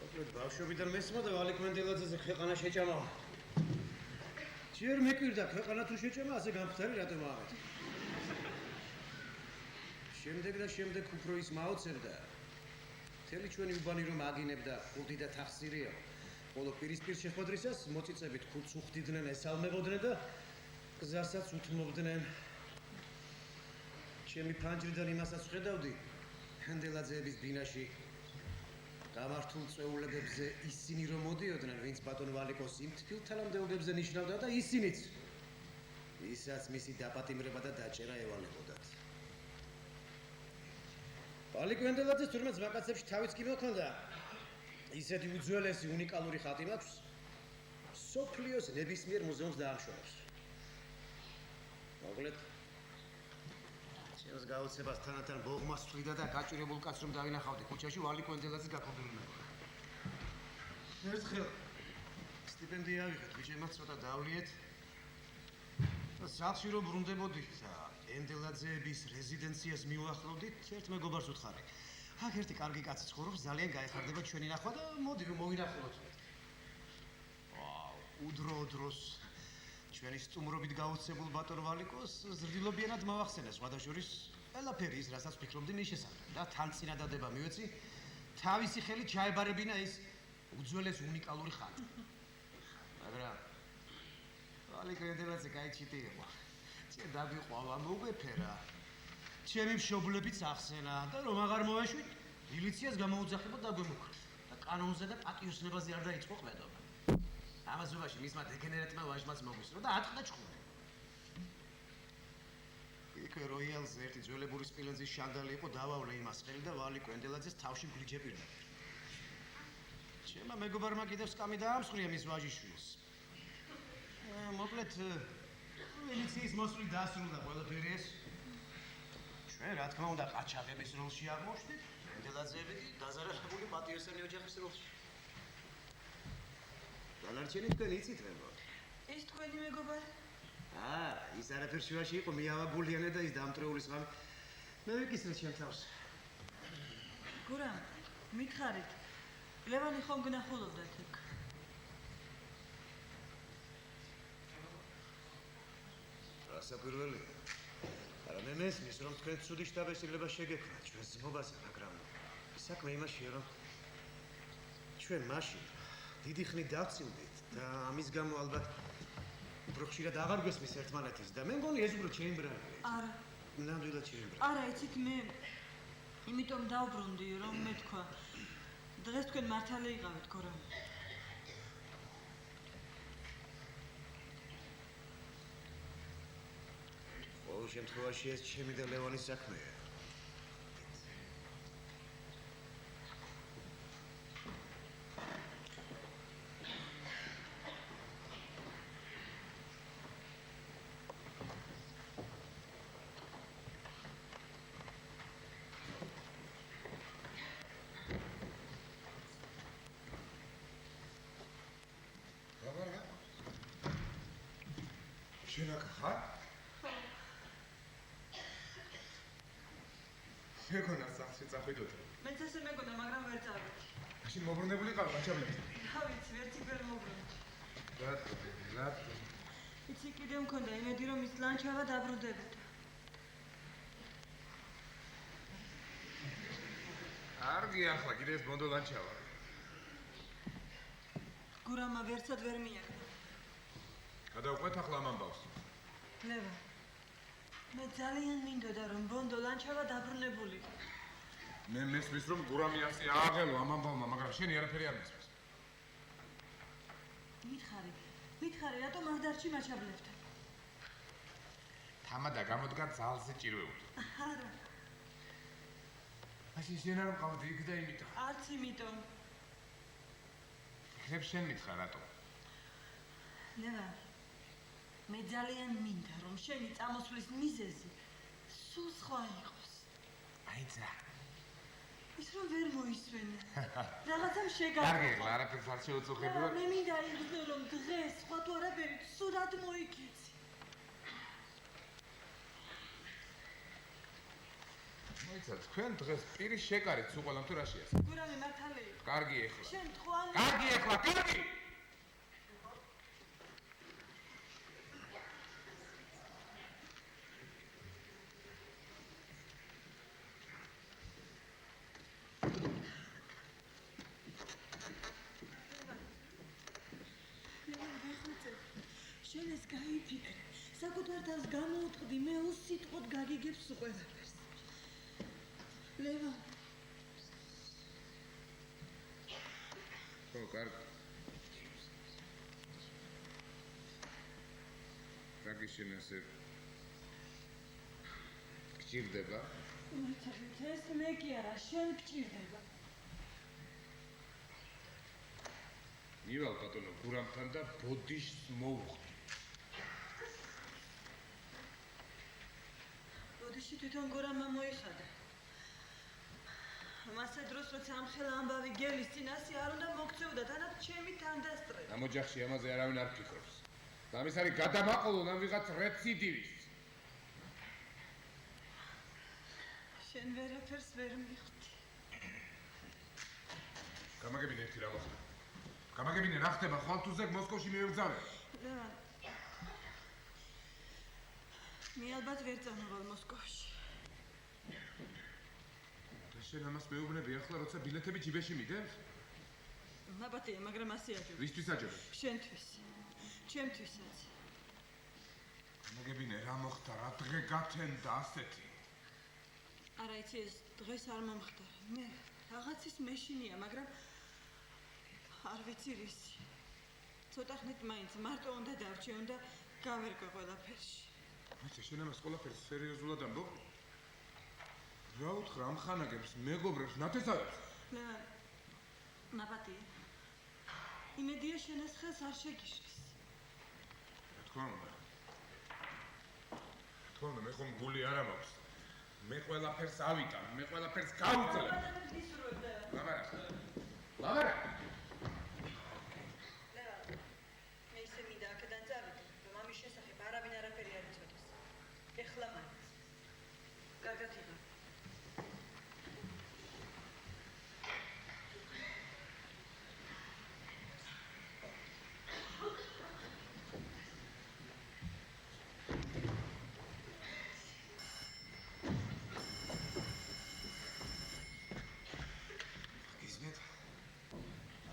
მოკლედ ბავშვობიდან მესმა და ვალიკო ენდელაძეზე ქვეყანა შეჭამა. ჯერ მეკვირდა ქვეყანა თუ შეჭამა, ასე გამხდარი რატომ ამეთ. შემდეგ უფრო ის მაოცებდა. მთელი ჩვენი უბანი რომ აგინებდა, ხუთი და თახსირია. ხოლო პირისპირ შეხვედრისას მოწიწებით ქუდს უხდიდნენ, ესალმებოდნენ და გზასაც უთმობდნენ. ჩემი ფანჯრიდან იმასაც ვხედავდი, ენდელაძეების ბინაში გამართულ წვეულებებზე ისინი რომ მოდიოდნენ, ვინც ბატონ ვალიკოს იმ თილთალამდეობებზე ნიშნავდა და ისინიც ისაც მისი დაპატიმრება და დაჭერა ევალებოდათ. ვალიკო ენდელაძეს თურმე ძმაკაცებში თავიც კი მოქონდა. ისეთი უძველესი უნიკალური ხატი მაქვს, სოფლიოს ნებისმიერ მუზეუმს დაამშვენებს. მოკლედ, ჩემს გაოცებას თანათან ბოღმას ვთვლიდა და გაჭირებულ კაცს რომ დავინახავდი ქუჩაში, ვალიკო ენდელაძე გაქონდული მეგონა. ერთხელ სტიპენდია ავიღეთ, ბიჭებმა ცოტა დავლიეთ და სახლში რომ ბრუნდებოდით და ენდელაძეების რეზიდენციას მივახლოვდით, ერთ მეგობარს ვუთხარი. აქ ერთი კარგი კაცი ცხოვრობს, ძალიან გაეხარდება ჩვენი ნახვა და მოდი რომ მოვინახულოთ. უდრო-დროს ჩვენი სტუმრობით გაუცებულ ბატონ ვალიკოს ზრდილობიანად მოვახსენე, სხვადასხვა ყველაფერი ის, რასაც ვფიქრობდი მის შესახებ და თან წინადადება მივეცი, თავისი ხელით ჩაებარებინა ის უძველეს უნიკალური ხატი. მაგრამ ვალიკო ენდელაძე გაიჩიტი იყო. წინ დაგიყვავა, მოგეფერა. ჩემი მშობლებიც ახსენა და რომ აღარ მოეშვით, მილიციას გამოუძახება და დაგვემუქრა და კანონზე და პატიოსნებაზე არ დაიწყო ყმედობა. ამაზობაში მისმა დეგენერატმა ვაჟმაც მოგვისწრო და ატყდა ჩხუბი. იქ როიალზე ერთი ძველებური სპილენძის შანდალი იყო, დავავლე იმას ხელი და ვალიკო ენდელაძეს თავში ვგლიჯე პირდაპირ. ჩემმა მეგობარმა კიდევ სკამი დაამსხვრია მის ვაჟიშვილს. მოკლედ მილიციის მოსვლით დაასრულა ყველაფერი ეს. ჩვენ რა თქმა უნდა ყაჩაღების როლში აღმოჩნდით, ენდელაძეები კი დაზარალებული პატიოსანი ოჯახის როლში. დანარჩენი თქვენ იცით მეგობარ? ის თქვენი მეგობარი? ის არაფერ შუაში იყო, მიავაგულიანე და ის დამტრეული სვამი. მე ვიკისრე ჩემ თავს. გურამ, მითხარით, ლევანი ხომ გნახულობდათ იქ? რასაკვირველია. არა მე მესმის რომ თქვენ ცუდი შთაბეჭდილება შეგექმნათ ჩვენს ზმობაზე, მაგრამ საქმე იმაშია რომ ჩვენ მაშინ დიდი ხნით დავწილდით და ამის გამო ალბათ უფრო ხშირად აღარ გვესმის ერთმანეთის და მე მგონი ეს უფრო ჩემბრალია. არა. ნამდვილად ჩემბრალია. არა, იცით მე იმიტომ დავბრუნდი რომ მე თქვა დღეს თქვენ მართალი იყავით გორამ. ყოველ შემთხვევაში ეს ჩემი და ლევანის საქმეა. შენ აქ ხარ? მეგონა სახში წახვიდოთ. მეც ესე მეგონა, მაგრამ ვერ წავედი. მაშინ მობრუნებული ყავ გაჩაბლეთ. რა ვიცი, ვერცი ვერ მოbrunდი. რატო? იცი კიდე მქონდა იმედი რომ ის ლანჩავა დაბრუნდებოდა. არ გიახლა კიდე ეს ბონდო ლანჩავა. გურამა ვერცად ვერ მიაგდა. გადავყვეთ ახლა ამ ამბავს. ლევა, მე ძალიან მინდოდა რომ ბონდო ლანჩავა დაბრუნებულიყო. მე მესმის რომ გურამი ასე აღელო ამ ამბავმა, მაგრამ შენი არაფერი არ მესმის. მითხარი, რატომ არ დარჩი მაჩაბლებთან? თამადა გამოდგა ძალზე ჭირვებული. არა. მაშინ შენ არ მყავდი იქ და იმიტომ. არც იმიტომ. დღეს შენ მითხრა რატო? ლევან, მე ძალიან მინდა რომ შენი წამოსვლის მიზეზი სულ სხვა იყოს. აი ძა. ის რომ ვერ მოისვენა. რაღაცამ შეგა. კარგი, ახლა არაფერს არ შეუწუხებია. მე მინდა იგრძნო რომ დღეს სხვა თუ არაფერი სულად მოიქეცი. მოიცა, თქვენ დღეს პირის შეკარით სულ ყველამ თუ რა შეასწავლეთ? გურამი მართალი. კარგი ახლა. შენ თქვენ. კარგი ახლა, კარგი. შენ ეს გაიფიქრე. საკუთარ თავს გამოუტყდი, მე უსიტყვოდ გაგიგებს უყურებელს. ლევან. ხო, კარგი. კარგი შენ ასე გჭირდება? მოიცადეთ, ეს მე კი არა, შენ გჭირდება. მივალ ბატონო გურამთან და ბოდიშს მოვხდი. ბოდიში თვითონ გურამმა მოიხადა. მასე დროს როცა ამხელა ამბავი გელის წინასე არ უნდა მოგწეოდა თანაც ჩემი თანდასწრე. ამ ოჯახში ამაზე არავინ არ ფიქრობს. ამის არის გადამაყოლონ ამ ვიღაც რეციდივის. შენ ვერაფერს ვერ მიხვდი. გამაგებინე ერთი რაღაც. გამაგებინე რა ხდება ხვალ თუ ზეგ მოსკოვში მივგზავნე. ლევან. მე ალბათ ვერ წამოვალ მოსკოვში. შენ ამას მეუბნები ახლა როცა ბილეთები ჯიბეში მიდევს? ნაბატია, მაგრამ ასე აჯობ. ვისთვის აჯობ? შენთვის. ჩემთვისაც. გამაგებინე რა მოხდა, რა დღე გათენდა ასეთი. არა იცი ეს დღეს არ მომხდარა. მე რაღაცის მეშინია, მაგრამ არ ვიცი რისი. ცოტა ხნით მაინც მარტო უნდა დავრჩე, უნდა გავერკვე ყველაფერში. მოიცა შენ ამას ყველაფერს სერიოზულად ამბობ? რა უთხრა ამ ხანაგებს მეგობრებს ნათესავებს? ლევან, ნაბატია. იმედია შენ ეს ხელს არ შეგიშლის. რა თქმა უნდა. თქმა უნდა, მე ხომ გული არ მაქვს. მე ყველაფერს ავიტან, მე ყველაფერს გავუძლებ. ლავარა. ლავარა. ლევან, მე ისე მინდა აქედან წავიდე, რომ ამის შესახებ არავინ არაფერი არ იცოდეს. ეხლა მაინც. კარგად იღო.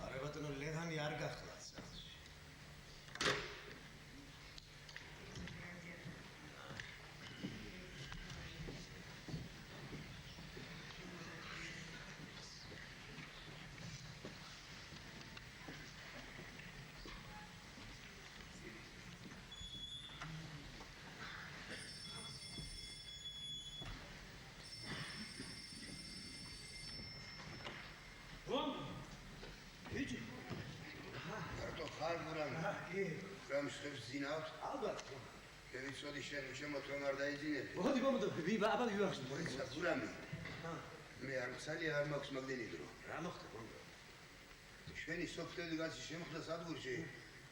არა ბატონო ლევანი არ გახლავთ სახლში. ბიჭი. მარტო ხარ გურამი. კი. რამ შეხებს ძინავთ? ალბათ. შევიცოდი შენ შემოთ რომ არ დაიძინებ. მოდი მომდო, აბა ვიახშე. მოიცა გურამი. მე არ მსალი არ მაქვს მაგდენი დრო. რა მოხდა მომდო? ჩვენი სოფლელი გაცი შემხდა სადგურში.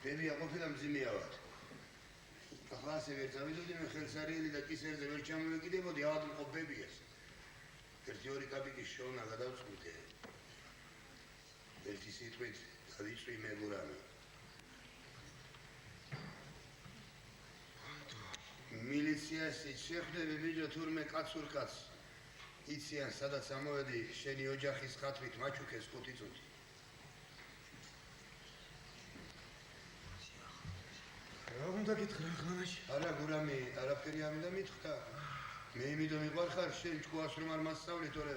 ბებია ყოფილა მძიმეავად. ახლა ასე ვერ წავიდოდი მე ხელსარიელი და კისერზე ვერ ჩამოვეკიდებოდი ავად მყო ბებიას. ერთი ორი კაპიკის შოვნა გადავწყვიტე. ერთი სიტყვით დავიწვი მე გურამი. მილიციას შეხვდები ბიჭო თურმე კაცურ კაცს. იციან სადაც ამოვედი შენი ოჯახის ხათვით მაჩუქეს 5 წუთი. რა უნდა გითხრა ხანაში? არა გურამი, არაფერი არ უნდა მითხრა. მე იმედო მიყვარხარ შენ ჭკუას რომ არ მასწავლე თორე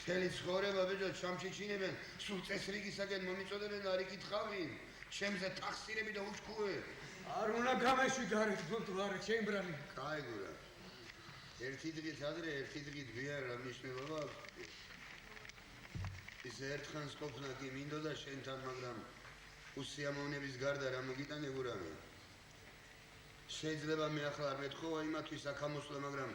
მთელი ცხოვრება ბიჭო ჩამჩიჩინებენ, სულ წესრიგისაკენ მომიწოდებენ არ იკითხავინ. ჩემზე ტახსირები და უჩქუე. არ უნდა გამეშვი გარეთ გონტო არა ჩემბრანი. კაი გურამი. ერთი დღით ადრე, ერთი დღით გვიან რა მნიშვნელობა აქვს? ის ერთხანს ყოფნა კი მინდოდა შენთან, მაგრამ უსიამოვნების გარდა რა მოგიტანე გურამი? შეიძლება მე ახლა არ მეთხოვა იმათვის აქამოსვლა, მაგრამ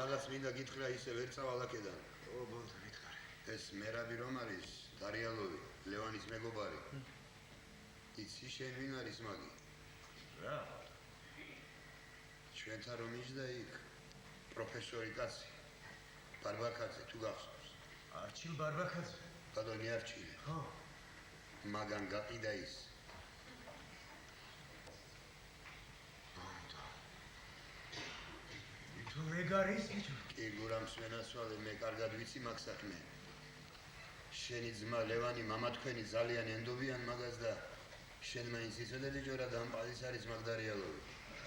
რაღაც მინდა გითხრა ისე ვერ წავალ აქედან. ო, ბოლო გითხარი. ეს მერაბი რომ არის, დარიალოვი, ლევანის მეგობარი. იცი შენ ვინ არის მაგი? რა? ჩვენთან რომ იჯდა იქ პროფესორი კაცი, ბარბაკაძე, თუ გახსოვს? არჩილ ბარბაკაძე. ბატონი არჩილი. ხო. მაგან გაყიდა ის. თუ მეგარი ის ბიჭო. კი გურამს ვენასვალე, მე კარგად ვიცი მაგ საქმე. შენი ძმა ლევანი მამა თქვენი ძალიან ენდობიან მაგას და შენ მაინც იცოდები ჯორა დამპალის არის მაგდარიალოვი.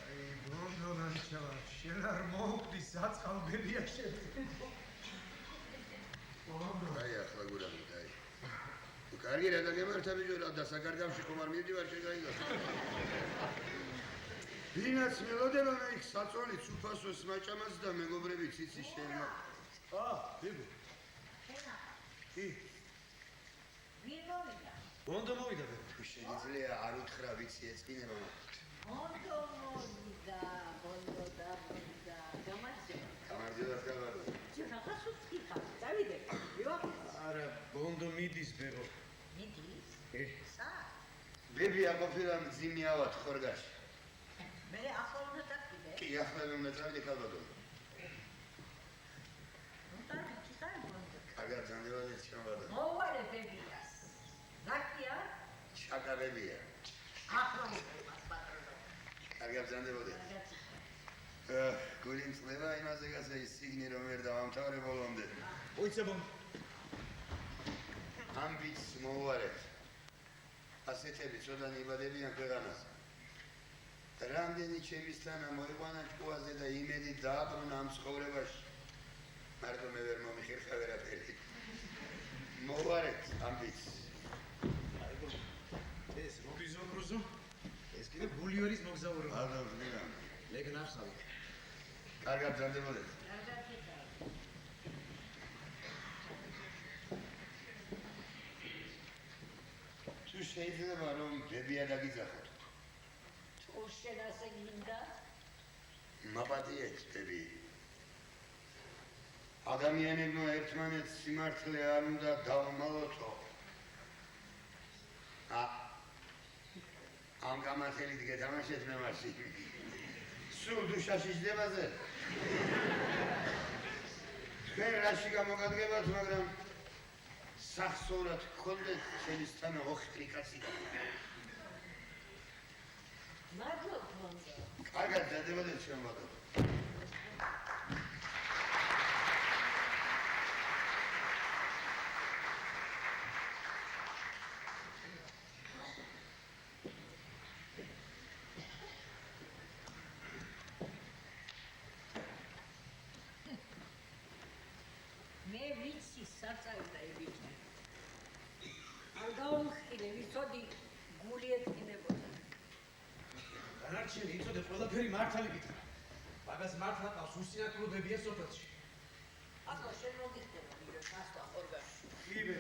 აი, ბონდონანჩავა, შენ არ მოუკვდი საწყალბებია შენ. აი ახლა გურამი, აი. კარგი რა დაგემართა ბიჭო და საკარგავში ხომ არ მივდივარ შენ გაიგო. ვინაც მელოდება მე იქ საწოლით უფასოს მაჭამას და მეგობრებიც იცი შენ. ბიბი. კი. ვინ მოვიდა? ბონდო მოვიდა ბე. თუ შეიძლება არ უთხრა ვიცი ეწინება. ბონდო მოვიდა. გამარჯობა ხალხო. რაღაც უცხიტა. დავიდე. ვიღა? არა, ბონდო მიდის ბებო. მიდის? სა? ბები აკოფირა მძიმე ავად ხორგაში. მე ახლა უნდა დაგიდე. კი, ახლა მე უნდა წავიდე ხალხო. უნდა გიჩქარე ბონდო. კარგად ზანდებოდი ჩემბადო. მოვარე ბებიას. გაკია? ჩაკარებია. ახლა მოვიდა პატრონო. კარგად ზანდებოდი. გულიმ წლება იმაზე გასა ის სიგნი რომ ვერ დავამთავრე ბოლომდე. უიცე ბონდო. ამბიც მოვარეთ. ასეთები ცოდანი იბადებიან ქვეყანაზე. რამდენი ჩემისთანა მოიყვანა ჭკუაზე და იმედი დააბრუნა ამ ცხოვრებაში. მარტო მე ვერ მომიხერხა ვერაფერი. მოვარეთ ამბიც. ეს მოგიზობრუზო. ეს კიდე ბულიორის მოგზაურო. არა, ვიღა. ლეგ ნახავი. კარგად ზანდებოდეთ. კარგად გიტა. თუ შეიძლება რომ ბებია დაგიძახოთ. თუ შენ ასე გინდა? მაპატიეთ ბები. ადამიანებმა ერთმანეთს სიმართლე არ უნდა დავმალოთო. ამ გამართელით გეთამაშეთ მე მასი. სულ დუშაში ჯდებაზე. თქვენ რაში გამოგადგებათ, მაგრამ სახსოვრად გქონდეთ ჩემისთანა ოხტრი კაცი. მადლობ ბონდო. კარგად დადებოდეთ შემბადო. მე ვიცი საწავდა იბიჭი. არ გაუმხილე, ვიცოდი გული ეწყინებოდა. განარჩენი იცოდე ყველაფერი მართალი გითხრა. მაგას მართლა ყავს უსინათლო ბებია სოფელში. ახლა შენ მოგიხდება ვიდრე გასვლა ხორგაში. კი ბე.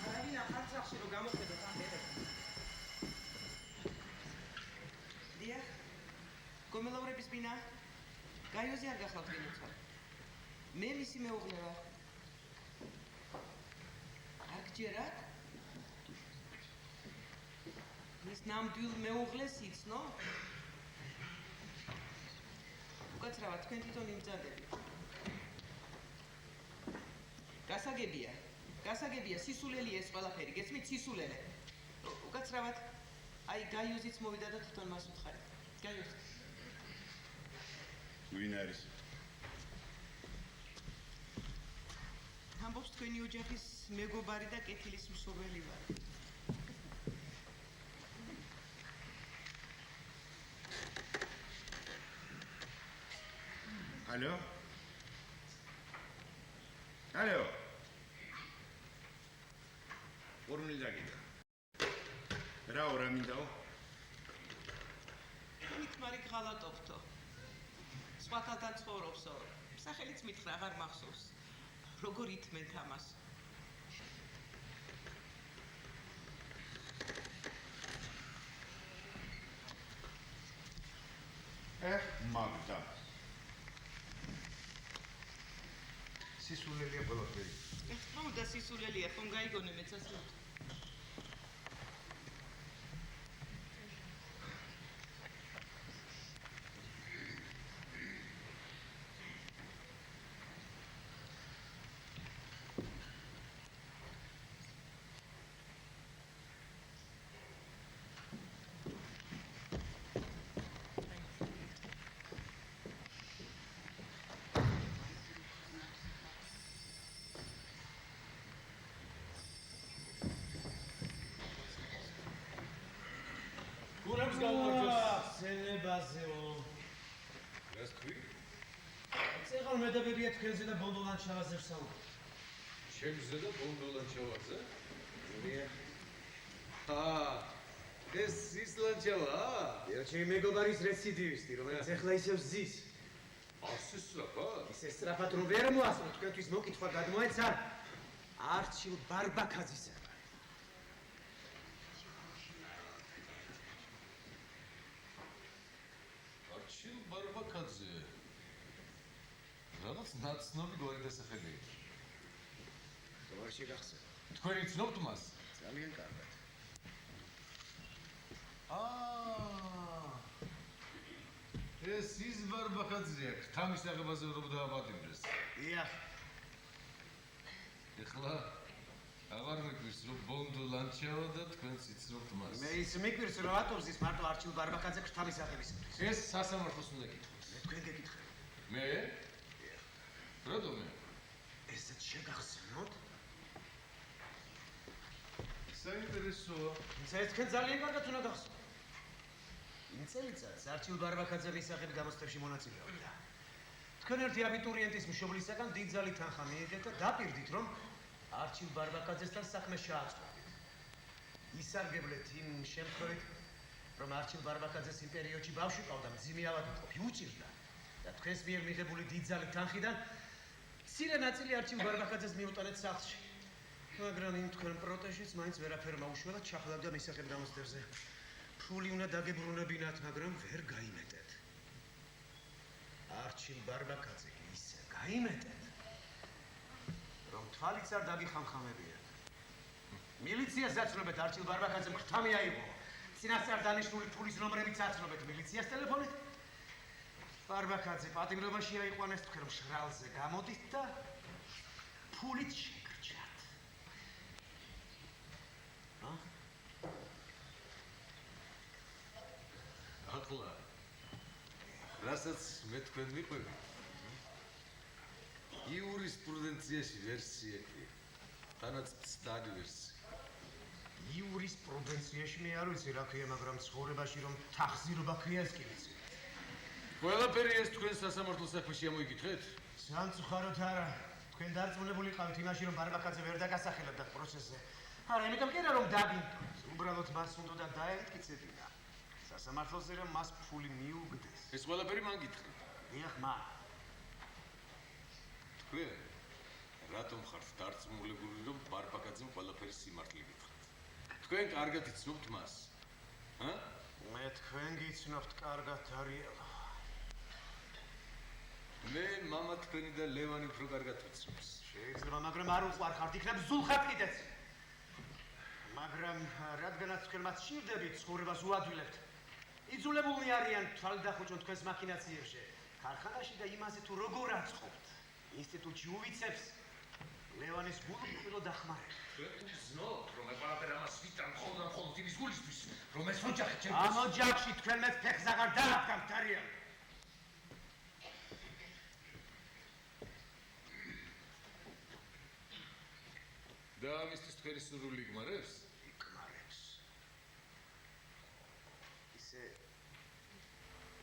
არავინ ახალცახში რომ გამოხედოთ ამ ბერებს. დიახ. გომელავრების ბინა. გაიოზე არ გახავთ ვინოცა. მე მისი მეუღლე ვარ. არ გჯერათ? მის ნამდვილ მეუღლეს იცნო? უკაცრავად თქვენ თვითონ იმწადებით. გასაგებია სისულელია ეს ყველაფერი, გესმით სისულელე. უკაცრავად აი გაიოზიც მოვიდა და თვითონ მას უთხარით. გაიოზი. ვინ არის? ამბობს თქვენი ოჯახის მეგობარი და კეთილის მსურველი ვარ. ალო? ალო? ორნილი დაგიდა. რა მინდაო? მით მარი ხალატობთო. სხვა ქალთან ცხოვრობსო. სახელიც მითხრა, აღარ მახსოვს. როგორ ითმენთ ამას? მაგდა. სისულელია ყველაფერი. ეხლა უნდა სისულელია, ხომ გაიგონე მეც ასე. გურამს გავმარჯოს. სენებაზეო. რას თქვი? წეღარ მედაბებია თქვენზე და ბონდოლან ჩავაზე ვსაუბრობ. ჩემზე და ბონდოლანჩავაზე? მერია. ეს ისლანჩავა? ჩემი მეგობარის რეციდივისტი, რომელიც ეხლა ისევ ზის. ასე სწრაფად? ისე სწრაფად რომ ვერ მოასწრო, თქვენთვის მოკითხვა გადმოეცა არჩილ ბარბაკაძისა. არჩილ ბარბაკაძე. რაღაც ნაცნობი გვარი დასახელია. თუ არ შეგახსენებ. თქვენი ცნობთ მას? ძალიან კარგად. ეს ის ბარბაკაძეა, ქთამის აღებაზე რომ დააბატიმრეს. დიახ. ეხლა აღარ მეკვირს რომ ბონდო ლანჩავა და თქვენ ციცნობთ მას. მე ის მიკვირს რომ ატომზის მარტო არჩილ ბარბაკაძე ქთამის აღებისათვის. ეს სასამართლოს უნდა კითხოს. მე თქვენ გეკითხებით. მე? რატომე? ესეც შეგახსენოთ? საინტერესოა. ეს თქვენ ძალიან კარგად უნდა გახსოვთ. იმ წელიწადს არჩილ ბარბაკაძე მისაღები გამოცდებში მონაწილეობდა. თქვენ ერთი აბიტურიენტის მშობლისაგან დიდძალი თანხა მიიღეთ და დაპირდით, რომ არჩილ ბარბაკაძესთან საქმე შეაწყობთ. ისარგებლეთ იმ შემთხვევით, რომ არჩილ ბარბაკაძეს იმ პერიოდში ბავშვი ყავდა, მძიმე ავადმყოფი უჭირდა და თქვენს მიერ მიღებული დიდძალი თანხიდან მცირე ნაწილი არჩილ ბარბაკაძეს მიუტანეთ სახლში. მაგრამ იმ თქვენ პროტეჟის მაინც ვერაფერ მაუშველად ჩახლავდა მისაღებ გამოცდებზე. ფული უნდა დაგებრუნებინათ, მაგრამ ვერ გაიმეტეთ. არჩილ ბარბაკაძე ისე გაიმეტეთ, რომ თვალიც არ დაგიხამხამებიათ. მილიციას აცნობეთ არჩილ ბარბაკაძემ ხთამი აიღო. წინასწარ დანიშნული ფულის ნომრებიც აცნობეთ მილიციას ტელეფონით. ბარბაკაძე პატიმრობაში აიყვანეს, თქვენ მშრალზე გამოდით და ფულით შეგრჩათ. ახლა რასაც მე თქვენ მიყვები იურისპრუდენციაში ვერსია ქვია თანაც ცდარი ვერსია იურისპრუდენციაში მე არ ვიცი რა ქვია, მაგრამ ცხოვრებაში რომ თახზირობა ქვია ეს კი ვიცი. ყველაფერი ეს თქვენ სასამართლო საქმეში ამოიკითხეთ? სამწუხაროდ არა. თქვენ დარწმუნებული ყავით იმაში, რომ ბარბაკაძე ვერ დაგასახელებდა პროცესზე. არა, იმიტომ კი არა რომ დაბინდოთ. უბრალოდ მას უნდა დაემტკიცებინა. სასამართლოზე რომ მას ფული მიუგდეს. ეს ყველაფერი მან გითხრა. დიახ, მა. თქვენ რატომ ხართ დარწმუნებული, რომ ბარბაკაძემ ყველაფერი სიმართლე გითხრა? თქვენ კარგად იცნობთ მას? მე თქვენ გიცნობთ კარგად, არიელო. მე მამა თქვენი და ლევანი უფრო კარგად ვიცნობს. შეიძლება, მაგრამ არ უყვარხართ, იქნებ ზულხად კიდეც. მაგრამ რადგანაც თქვენ მათ სჭირდებით, ცხოვრებას უადვილებთ. იძულებულნი არიან თვალდახუჭონ თქვენს მაქინაციებში. ქარხანაში და იმაზე თუ როგორ აწყობთ. ინსტიტუტში უვიცებს ლევანის გული პირველ დახმარებით. თქვენ გზნობთ, რომ მე ყველაფერ ამას ვიტან მხოლოდ იმის გულისთვის, რომ ეს ოჯახი ჩემთვის. ამ ოჯახში თქვენ მეც ფეხს აღარ დააბგავთ, არიან. და ამისთვის თქვენი სურვილი იგმარებს? იგმარებს. ისე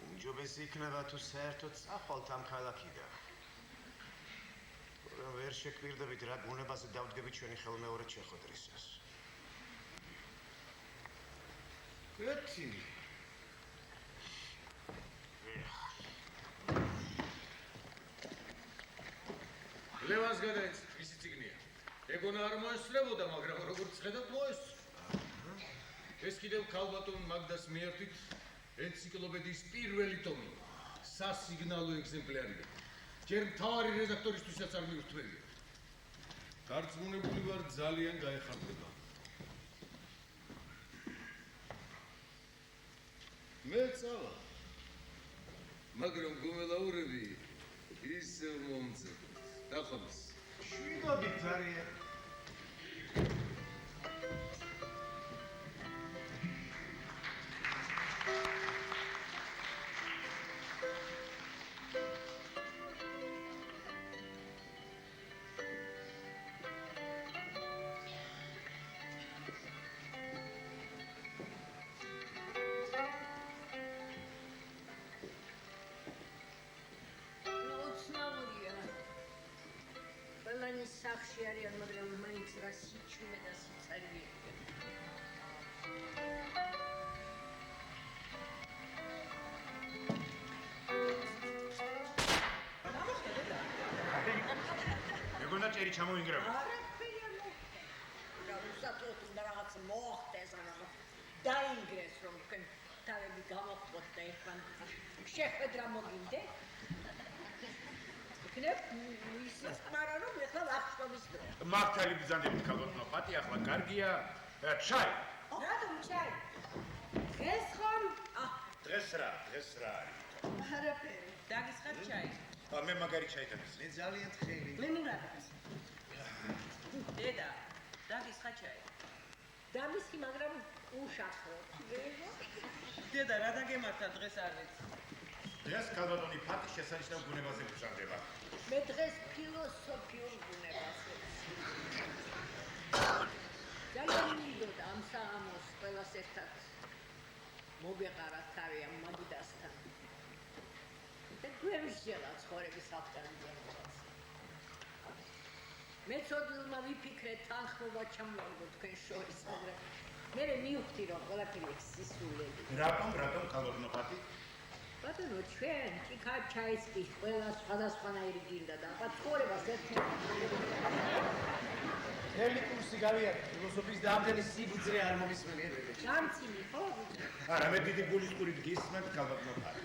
უმჯობესი იქნება თუ საერთოდ წახვალთ ამ ქალაქიდან. რომ ვერ შეკვირდებით რა გუნებაზე დავდგებით ჩვენი ხელმეორე ჩეხოდრისას. კეთილი. ლევანს გადაეცით, მისი ციგნია. ეგონა არ მოესწრებოდა, მაგრამ როგორც ხედავთ, მოესწრო. ეს კიდევ ქალბატონ მაგდას მიერთვით ენციკლოპედიის პირველი ტომი. სასიგნალო ეგზემპლარია. ჯერ მთავარი რედაქტორისთვისაც არ მივრთმევია. გარწმუნებული ვარ, ძალიან გაეხარდება. მე წავა. მაგრამ გომელაურები ისევ მომწევთ. დახამს. შვიდობით არიან. სახში არიან, მაგრამ მაინც რა სიჩუმე და სიცარიეა. მეგონა ჭერი ჩამოინგრავა. არაფერი არ მოხდა. რა უსაწყოთ უნდა რაღაც მოხდეს, მაგრამ დაინგრეს რომ თქვენ თავები გამოხდოთ და ერთმან შეხვედრა მოგინდეთ. იქნებ ისიც მარა რომ ეხლა ვახშობის დრო. მართალი ბრძანდებით ქალბატონო პატი, ახლა კარგია. ჩაი. რატომ ჩაი? დღეს ხომ? დღეს რა არის? არაფერი. დაგისხათ ჩაი. მე მაგარი ჩაი დამის. მე ძალიან თხელი. მე მურადას. დედა, დაგისხათ ჩაი. დამისხი, მაგრამ უშახო. დედა, რა დაგემართა დღეს არ ვიცი. დღეს ქალბატონი პატი შესანიშნავ ბუნებაზე ბრძანდება. მე დღეს ფილოსოფიურ ბუნებაზე. ძალიან მინდოდა ამ საღამოს ყველას ერთად მოგეყარათ თავი ამ მაგიდასთან. და გვემსჯელა ცხოვრების ავტანჯერებას. მე ცოდვილმა ვიფიქრე თანხმობა ჩამოვარგო თქვენ შორის, მაგრამ მე მივხვდი რომ ყველაფერი ეს სისულელი. რატომ ქალბატონო პატი? ბატონო, ჩვენ ჭიქა ჩაის კი ყველა სხვადასხვანაირი გინდა და ახლა ცხოვრებას ერთმანეთს. მთელი კურსი გავიარე, ფილოსოფიის და ამდენი სიბრძნე არ მომისმენია. გამცინი ხო? არა, მე დიდი გულისყურით გისმენთ ქალბატონო პატი.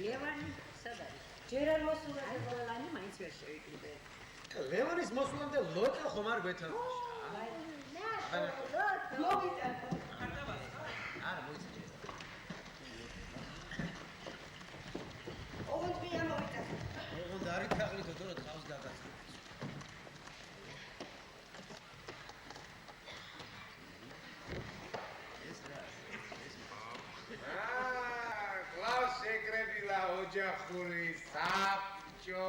ლევანი სად არის? ჯერ არ მოსულა. აი, ყველანი მაინც ვერ შევიკრიბე. ლევანის მოსვლამდე ლოტა ხომ არ გვეთანხმდა? მოვიდა. არა, მოიცე. ოღონდ მე ამოვიდა. ოღონდ არ ითაღლითო თორე თავს გაგაცხადე. კლავს შეკრებილა ოჯახური საბჭო.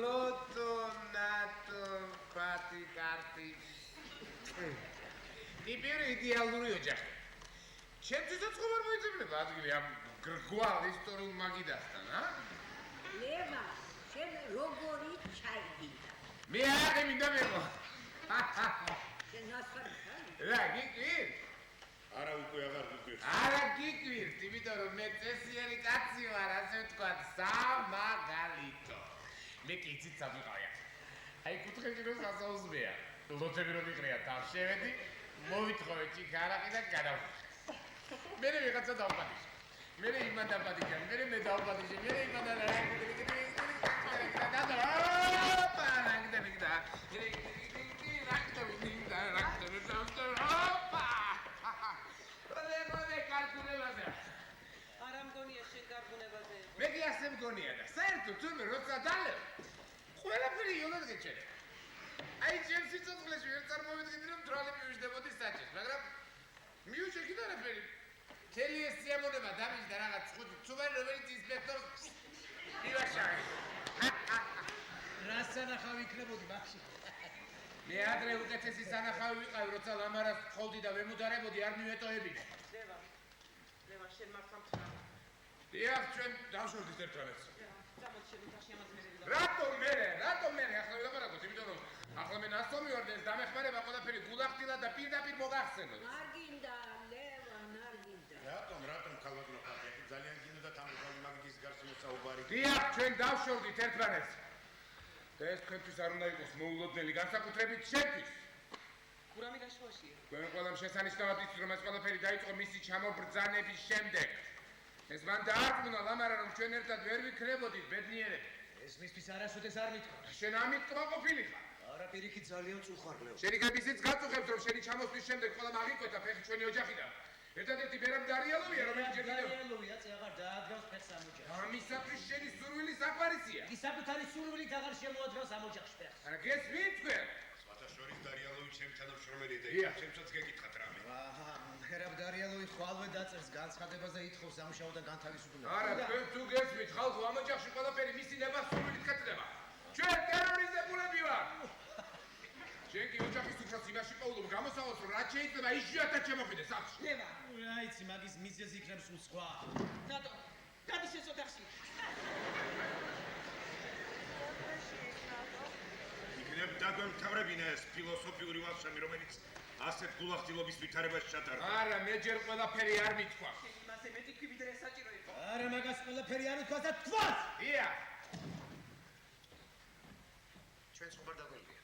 ლოტო, ნატო, პატი, კარტი. ტიპური იდეალური ოჯახი. ჩემთვისაც ხომ არ მოიძებნება ადგილი ამ გრგვალ ისტორიულ მაგიდასთან, ლევა, შენ როგორი ჩაიგინდა? მე არ მინდა მეგო. შენ ნასვარი ხარ? რა, გიკვირ? არა უკვე აღარ გიკვირს. არა გიკვირთ, იმიტომ რომ მე წესიერი კაცი ვარ, ასე ვთქვათ, სამაგალითო. მე კიცით სამიყავია. აი კუთხეში რომ სასაუზმეა. ლოცები რომ იყრია, თავს შევედი, მოვითხოვე ჭიქარაყი და გადავხე. მე ვიღაცა დავპატიჟე. მე იმან დავპატიჟე, მე დავპატიჟე, მე იმან და მე კი ასე მგონია და საერთოდ თუმე როცა დალევ ყველაფერი იოლად გეჩერე. აი ჩემ სიცოცხლეში ვერ წარმოვიდგინდი რომ თრალი მივიждებოდი საჭეს, მაგრამ მივიჭე კიდე არაფერი. მთელი ეს სიამონება დამიჯდა რაღაც ხუთი ცუბარი, რომელიც ინსპექტორს ივაშავე. რა სანახავი იქნებოდი ბახში? მე ადრე უკეთესი სანახავი ვიყავი, როცა ლამარას ხოლდი და ვემუდარებოდი, არ მივეტოებინა. ლევა, შენ მართლა მცხრა. დიახ, ჩვენ დავშორდით ერთმანეთს. წამოდი შენ თაში ამაზმერები. რატომ მე ახლა ვილაპარაკოთ, იმიტომ რომ ახლა მე ნასტომი ვარ და ეს დამეხმარება ყველაფერი გულახდილა და პირდაპირ მოგახსენოთ. არ გინდა, ლევან, არ გინდა. რატომ ქალბატონო პატი, ძალიან გინდა და თამბოვანი მაგის გარს მოსავ. საუბარი. დიახ, ჩვენ დავშორდით ერთმანეთს. და ეს თქვენთვის არ უნდა იყოს მოულოდნელი, განსაკუთრებით შენთვის. გურამი გაშუაშია. თქვენ ყველამ შესანიშნავად იცით, რომ ეს ყველაფერი დაიწყო მისი ჩამობრძანების შემდეგ. ეს მან დაარწმუნა ლამარა, რომ ჩვენ ერთად ვერ ვიქნებოდით ბედნიერები. ეს მისთვის არასოდეს არ მithქვა. შენ ამით კმაყოფილი ხარ. არა, პირიქით ძალიან წუხარლევ. შენი გებისიც გაწუხებს, რომ შენი ჩამოსვლის შემდეგ ყველა მაგიკვეთა ფეხი ჩვენი ოჯახიდან. ერთადერთი მერაბ დარიალოვია, რომელიც ჯერ კიდევ დარიალოვია, წე აღარ დაადგავს ფეხს ამ ოჯახს. ამისათვის შენი სურვილი საყვარისია. იგი საკუთარი სურვილით აღარ შემოადგენს ამ ოჯახს ფეხს. არა, გესმით თქვენ? სხვათა შორის დარიალოვი ჩემი თანამშრომელია და დიახ. ჩემსაც გეკითხათ რამე. აჰა, მერაბ დარიალოვი ხვალვე დაწერს განცხადებას და ითხოვს სამუშაოდან განთავისუფლებას. არა, თქვენ თუ გესმით, ხალხო ამ ოჯახში ყველაფერი მისი ნებას სურვილით ხეთდება. ჩვენ ტერორიზებულები ვართ. შენ კი ოჯახის უფროს იმაში პოულობ გამოსავალს, რომ რაც შეიძლება იშვიათად შემოხვიდეს სახლში. ლევა, რაიცი, მაგის მიზეზი იქნებს სულ სხვა. ნატო, გადი შენ ოთახში. იქნებ დაგვემთავრებინა ეს ფილოსოფიური ვახშამი, რომელიც ასეთ გულახდილობის ვითარებაში ჩატარდა. არა, მე ჯერ ყველაფერი არ მithქვა. იმაზე მეტი თქვი, ვიდრე საჭირო იყო. არა, მაგას ყველაფერი არ უთქვას და თქვას! დიახ. ჩვენ სხვა დაგველია.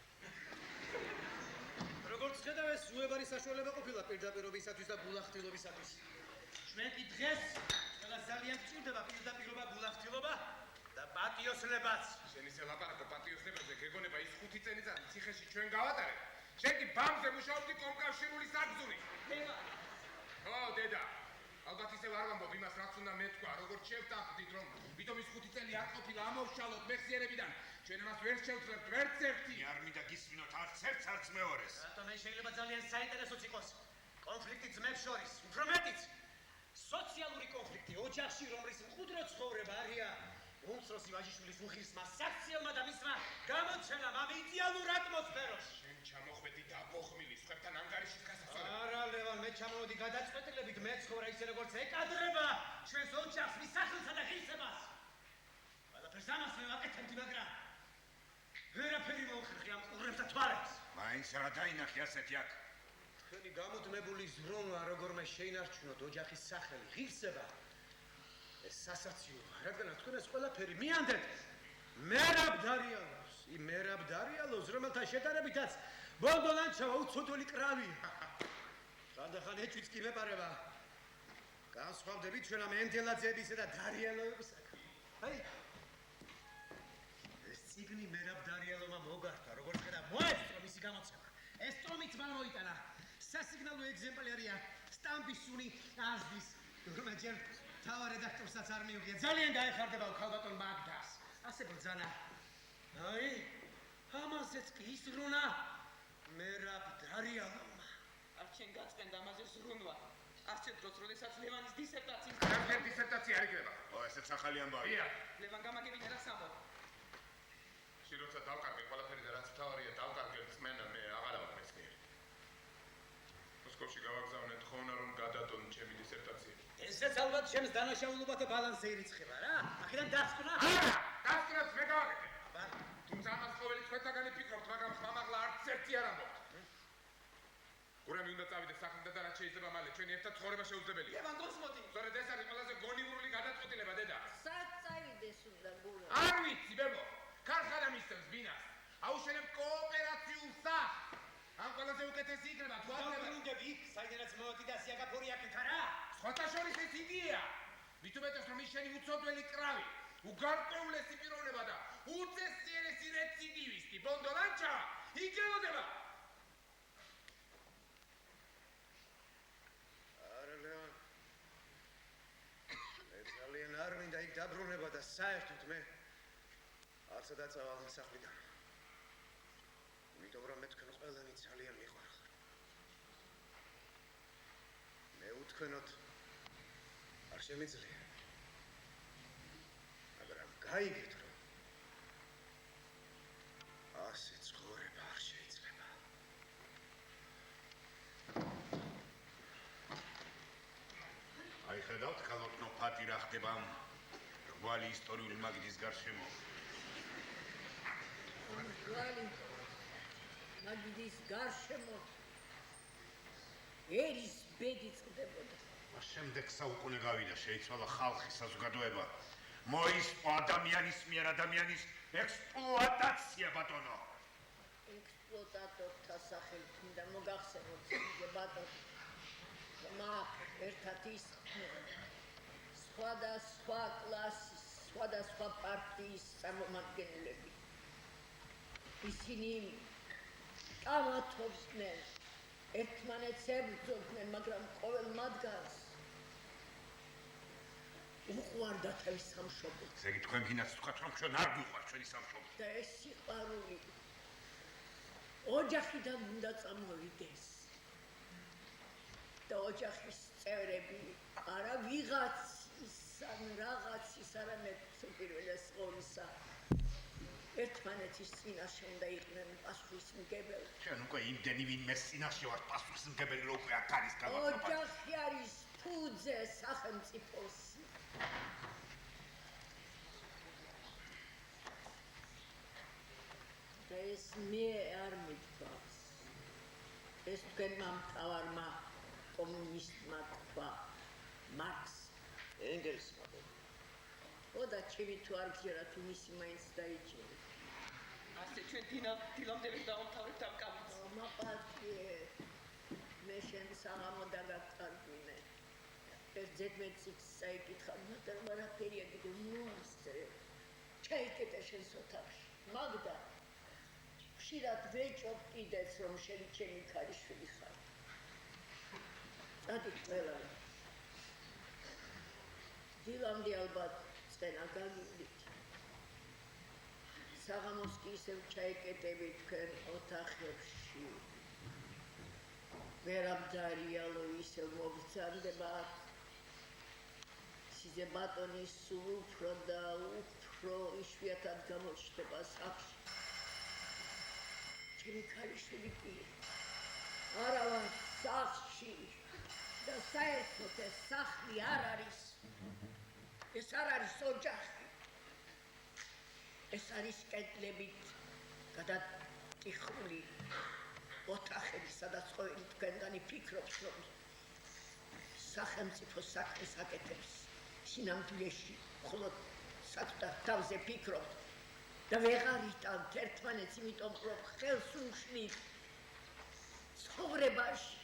როგორც ხედავ, ეს უებარი საშუალება ყოფილა პირდაპირობისათვის და გულახდილობისათვის. ჩვენ კი დღეს ყველა ძალიან გჭირდება პირდაპირობა, გულახდილობა და პატიოსნებაც. შენ ისე ლაპარაკო პატიოსნებაზე, გეგონება ის 5 წელიწადი ციხეში ჩვენ გავატარეთ. შენ კი ბამზე მუშაობდი კომკავშირული საგზური. ლევა, ხო, დედა. ალბათ ისევ არ ვამბობ იმას, რაც უნდა მეთქვა, როგორც შევტანხმდით, რომ თვითონ ის 5 წელი არ ყოფილა ამოვშალოთ მეხსიერებიდან. ჩვენ ამას ვერ შევძლებთ, ვერც ერთი. არ მინდა გისმინოთ არც ერთს, არც მეორეს. რატომ ეს შეიძლება ძალიან საინტერესოც იყოს. კონფლიქტი ძმებს შორის, უფრო მეტიც. სოციალური კონფლიქტი ოჯახში, რომლის მყუდრო ცხოვრება არია უმცროსი ვაჟიშვილის უხირსმა საქციელმა და მისმა გამოჩენამ ამ იდეალურ ატმოსფეროში. შენ ჩამოხვედი დაბოხმილი სხვებთან ანგარიშის გასასწორებლად. არა, ლევან, მე ჩამოვედი გადაწყვეტილებით მეცხოვრა ისე როგორც ეკადრება ჩვენს ოჯახს, მის სახელსა და ღირსებას. ყველაფერს ამას მე ვაკეთებდი, მაგრამ ვერაფერი მოუხერხე ამ ყურებს და თვალებს. მაინც რა დაინახე ასეთი აქ? თქვენი გამუდმებული ზრუნვა როგორმე შეინარჩუნოთ ოჯახის სახელი, ღირსება. ეს სასაცილოა, რადგან თქვენ ეს ყველაფერი მიანდეთ მერაბ დარიალოს. მერაბ დარიალოს, რომელთა შედარებითაც ბოლდო ლანჩავა უცოდველი კრავია. ხანდახან ეჭვიც კი მეპარება. განსხვავდებით ჩვენ ამ ენდელაძეებისა და დარიალოებისაგან. აი ეს ციგნი მერაბ დარიალოვმა მოგართა, როგორც ხედავ, მოესწრო მისი გამოცემა. ეს ტომიც მან მოიტანა. სასიგნალო ეგზემპლარია სტამპის სუნი აზდის, რომელიც ჯერ თავარ რედაქტორსაც არ მიუღია. ძალიან დაეხარდება ქალბატონ მაგდას. ასე ბრძანა. აი, ამაზეც კი ისრუნა მერაბ დარიალოვმა. არ შენ გაწყენდა ამაზე ზრუნვა. არჩევ დროს, როდესაც ლევანის დისერტაციის რამდენი დისერტაცია არ იქნება? ო, ესეც ახალი ამბავია. დიახ. ლევან გამაგებინა რა სამბო. შენ როცა დავკარგე ყველაფერი და რაც თავარია დავკარგე წმენა, მე აღარ ვარ მეცნიერი. მოსკოვში გავაგზავნეთ ხოვნა რომ გადადონ ჩემი დისერტაცია. ესეც ალბათ ჩემს დანაშაულობათა ბალანსზე ირიცხება რა. აქედან დასკვნა. არა, დასკვნას მე გავაკეთე. აბა, თუმცა ამას ყოველი თქვენთაგანი ფიქრობთ, მაგრამ ხმამაღლა არც ერთი არ ამბობთ. გურამი უნდა წავიდეს სახლიდან და რაც შეიძლება მალე ჩვენი ერთად ცხოვრება შეუძლებელია. ლევან გოსმოდი. სწორედ ეს არის ყველაზე გონივრული გადაწყვეტილება, დედა. სად წავიდეს უნდა გურა? არ ვიცი, ბებო. ქარხანა მისცემს ბინას. აუშენებ კოოპერაციულ სახლს. ამ ყველაზე უკეთესი იქნება თუ აღება. დაბრუნდები იქ, საიდანაც მოვედი და სიაგაფორი აქ იქარა. სხვათა შორის ეს იდეა. მით უმეტეს რომ ის შენი უცოდველი კრავი, უგარკვეულესი პიროვნება და უწესიერესი რეციდივისტი ბონდო ლანჩა იგელოდება. არა ლევან. მე ძალიან არ მინდა იქ დაბრუნება და საერთოდ მე არც დაწავალ სახლიდან. იმიტომ რომ მე თქვენ ყველანი ძალიან მიყვარხარ. მე უთქვენოთ არ შემიძლია. მაგრამ გაიგეთ რომ ასე ცხოვრება არ შეიძლება. აი ხედავთ ქალბატონო ფატი რა ხდება ამ რგვალი ისტორიული მაგიდის გარშემო. რგვალი მაგიდის გარშემო ერის ბედი წყდებოდა. შემდეგ საუკუნე გავიდა, შეიცვალა ხალხის საზოგადოება. მოისპო ადამიანის მიერ ადამიანის ექსპლუატაცია ბატონო. ექსპლუატატორთა სახელით მინდა მოგახსენოთ სიგე ბატონო. მაგ ერთად ისხდნენ სხვადასხვა კლასის, სხვადასხვა პარტიის წარმომადგენლები. ისინი კამათობდნენ, ერთმანეთს ებრძოდნენ, მაგრამ ყოველ მათგანს უყვარდა თავის სამშობლო. ესე იგი თქვენ გინდათ თქვათ რომ ჩვენ არ გვიყვართ ჩვენი სამშობლო. და ეს სიყვარული ოჯახიდან უნდა წამოვიდეს. და ოჯახის წევრები არა ვიღაცის ან რაღაცის, არამედ უპირველეს ყოვლისა ერთმანეთის წინაშე უნდა იყვნენ პასუხისმგებელი. ჩვენ უკვე იმდენი ვინმეს წინაშე ვართ პასუხისმგებელი, რომ უკვე აქ არის გამარჯვება. ოჯახი არის ფუძე სახელმწიფოს. და ეს მე არ მითქვას. ეს თქვენმა მთავარმა კომუნისტმა თქვა მარკს ენგელსმა. ოდა ჩემი თუ არ გჯერათ იმისი მაინც დაიჭირე. ასე ჩვენ დილამდე ვერ დავამთავრებთ ამ კამათს. მაპატიე მე შენ საღამო დაგატარგვინე. ეს ზედმეტიც საიკითხა, მაგრამ არაფერია კიდე მოასწრე. ჩაიკეტე შენს ოთახში. მაგდა ხშირად ვეჭობ კიდეც რომ შენ ჩემი ქალიშვილი ხარ. დადი ყველა. დილამდე ალბათ წენა გაგივლით. საღამოს კი ისევ ჩაიკეტები თქვენ ოთახებში. ვერაბძარიალო ისევ მოგზარდებათ. სიძე ბატონი სულ უფრო და უფრო იშვიათად გამოჩნდება სახლში. ჩემი ქალიშვილი კი არა ვარ სახლში და საერთოდ ეს სახლი არ არის. ეს არ არის ოჯახი. ეს არის კედლებით გადატიხული ოთახები, სადაც ყოველი თქვენგანი ფიქრობს, რომ სახელმწიფო საქმეს აკეთებს. სინამდვილეში მხოლოდ საკუთარ თავზე ფიქრობთ და ვეღარ იტანთ ერთმანეთს, იმიტომ რომ ხელს უშლით ცხოვრებაში.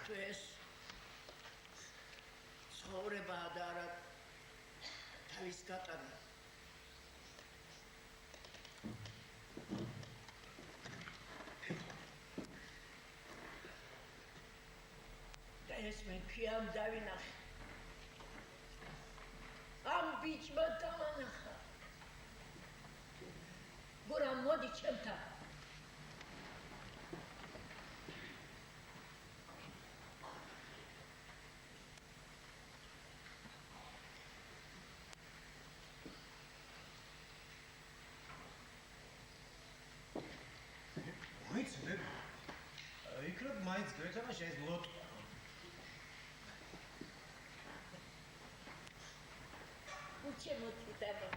თუ ეს ცხოვრებაა და არა თავის გატანა. ეს მე ქიამ დავინახე. ამ ბიჭმა დამანახა. გურა მოდი ჩემთან. მოიცნებ? იქნებ მაინც გვეცამა შენ ეს ლოტო. Почему ты там?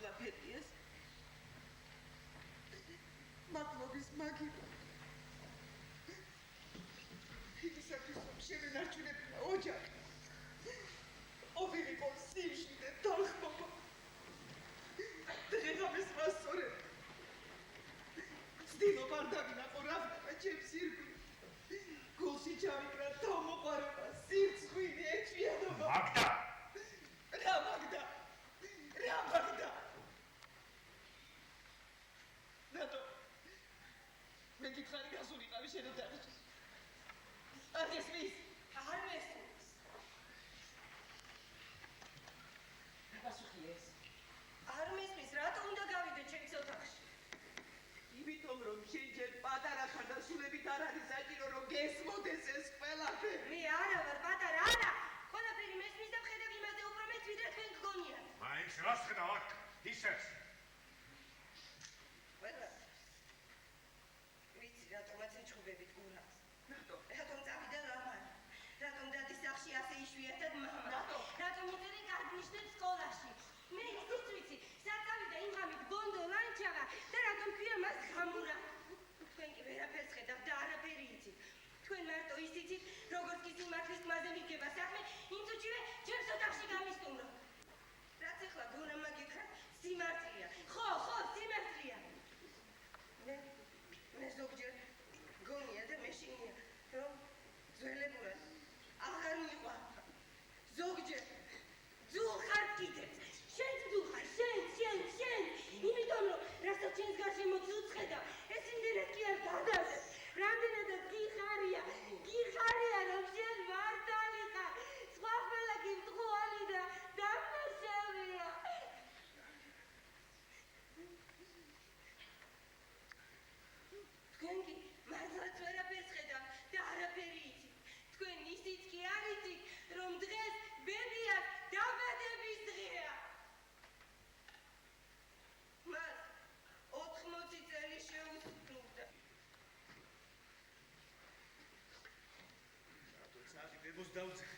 Лапетиес. Матлобис маги. შევენარჩუნებინა ოჯახი. ოვირიყო სიმშვიდე თანხმობა. დღეღამეს მასწორე. ცდილობ არ დავინახო რავდება ჩემს ირგვლივ. გულში ჩავიკრა თავმოყარება, სირცხვილი, ეჭვიანობა. მაგდა! რა მაგდა? რა მაგდა? ნატო, მე გითხარი გასულიყავი შენ ოთახში. არ ესმის? არ ესმის. რა პასუხი ეს? არ მესმის, რატომ უნდა გავიდე ჩემს ოთახში? იმიტომ რომ შენ ჯერ პატარა ხარ და სულებით არ არის საჭირო რომ გესმოდეს ეს ყველაფერი. მე არა ვარ პატარა, არა! ყველაფერი მესმის და ვხედავ იმაზე უფრო მეც ვიდრე თქვენ გგონიათ. მაინც რას ხედავ აქ? ისეს ყველა ვიცი რატომაც ეჩხუბებით გურამს რატომ წავიდა ლამარ რატომ დადის სახში ასე იშვიათად მამა რატომ იწერენ კარგნიშნებს სკოლაში მე ისიც ვიცი საწავიდა იმ ღამით ბონდო ლანჩავა და რატომ ქვია მას ხამურა თქვენ კი ვერაფერს ხედავთ და არაფერი იცით თქვენ მარტო ის იცით როგორც კი სიმართლის თმაზე მიგება საქმე იმ წუთშივე ჩემს ოთახში გამისტუმრო რაც ახლა გურამმა გითხრათ სიმართლეა ხო სიმართლეა მე ზოგჯერ გონია და მეშინია რომ ძველებურად აღარ მიყვარ ზოგჯერ ძულ ხარ კიდეც შენც ძულ ხარ შენ იმიტომ რომ რასაც შენს გარშემო ძულს ხედავ ეს იმდენად კი არ დადასე რამდენადაც გიხარია რომ შენ მართალი ხარ სხვა ყველა კი მტყუარი და დამნაშავეა თქვენ კი მართლაც ვერაფერს ხედავთ და არაფერი იცით თქვენ ისიც კი არ იცით რომ დღეს ბებიას დაბადების დღეა მას 80 წელი შეუსრულდა რატო წადი ბებოს დაუძახე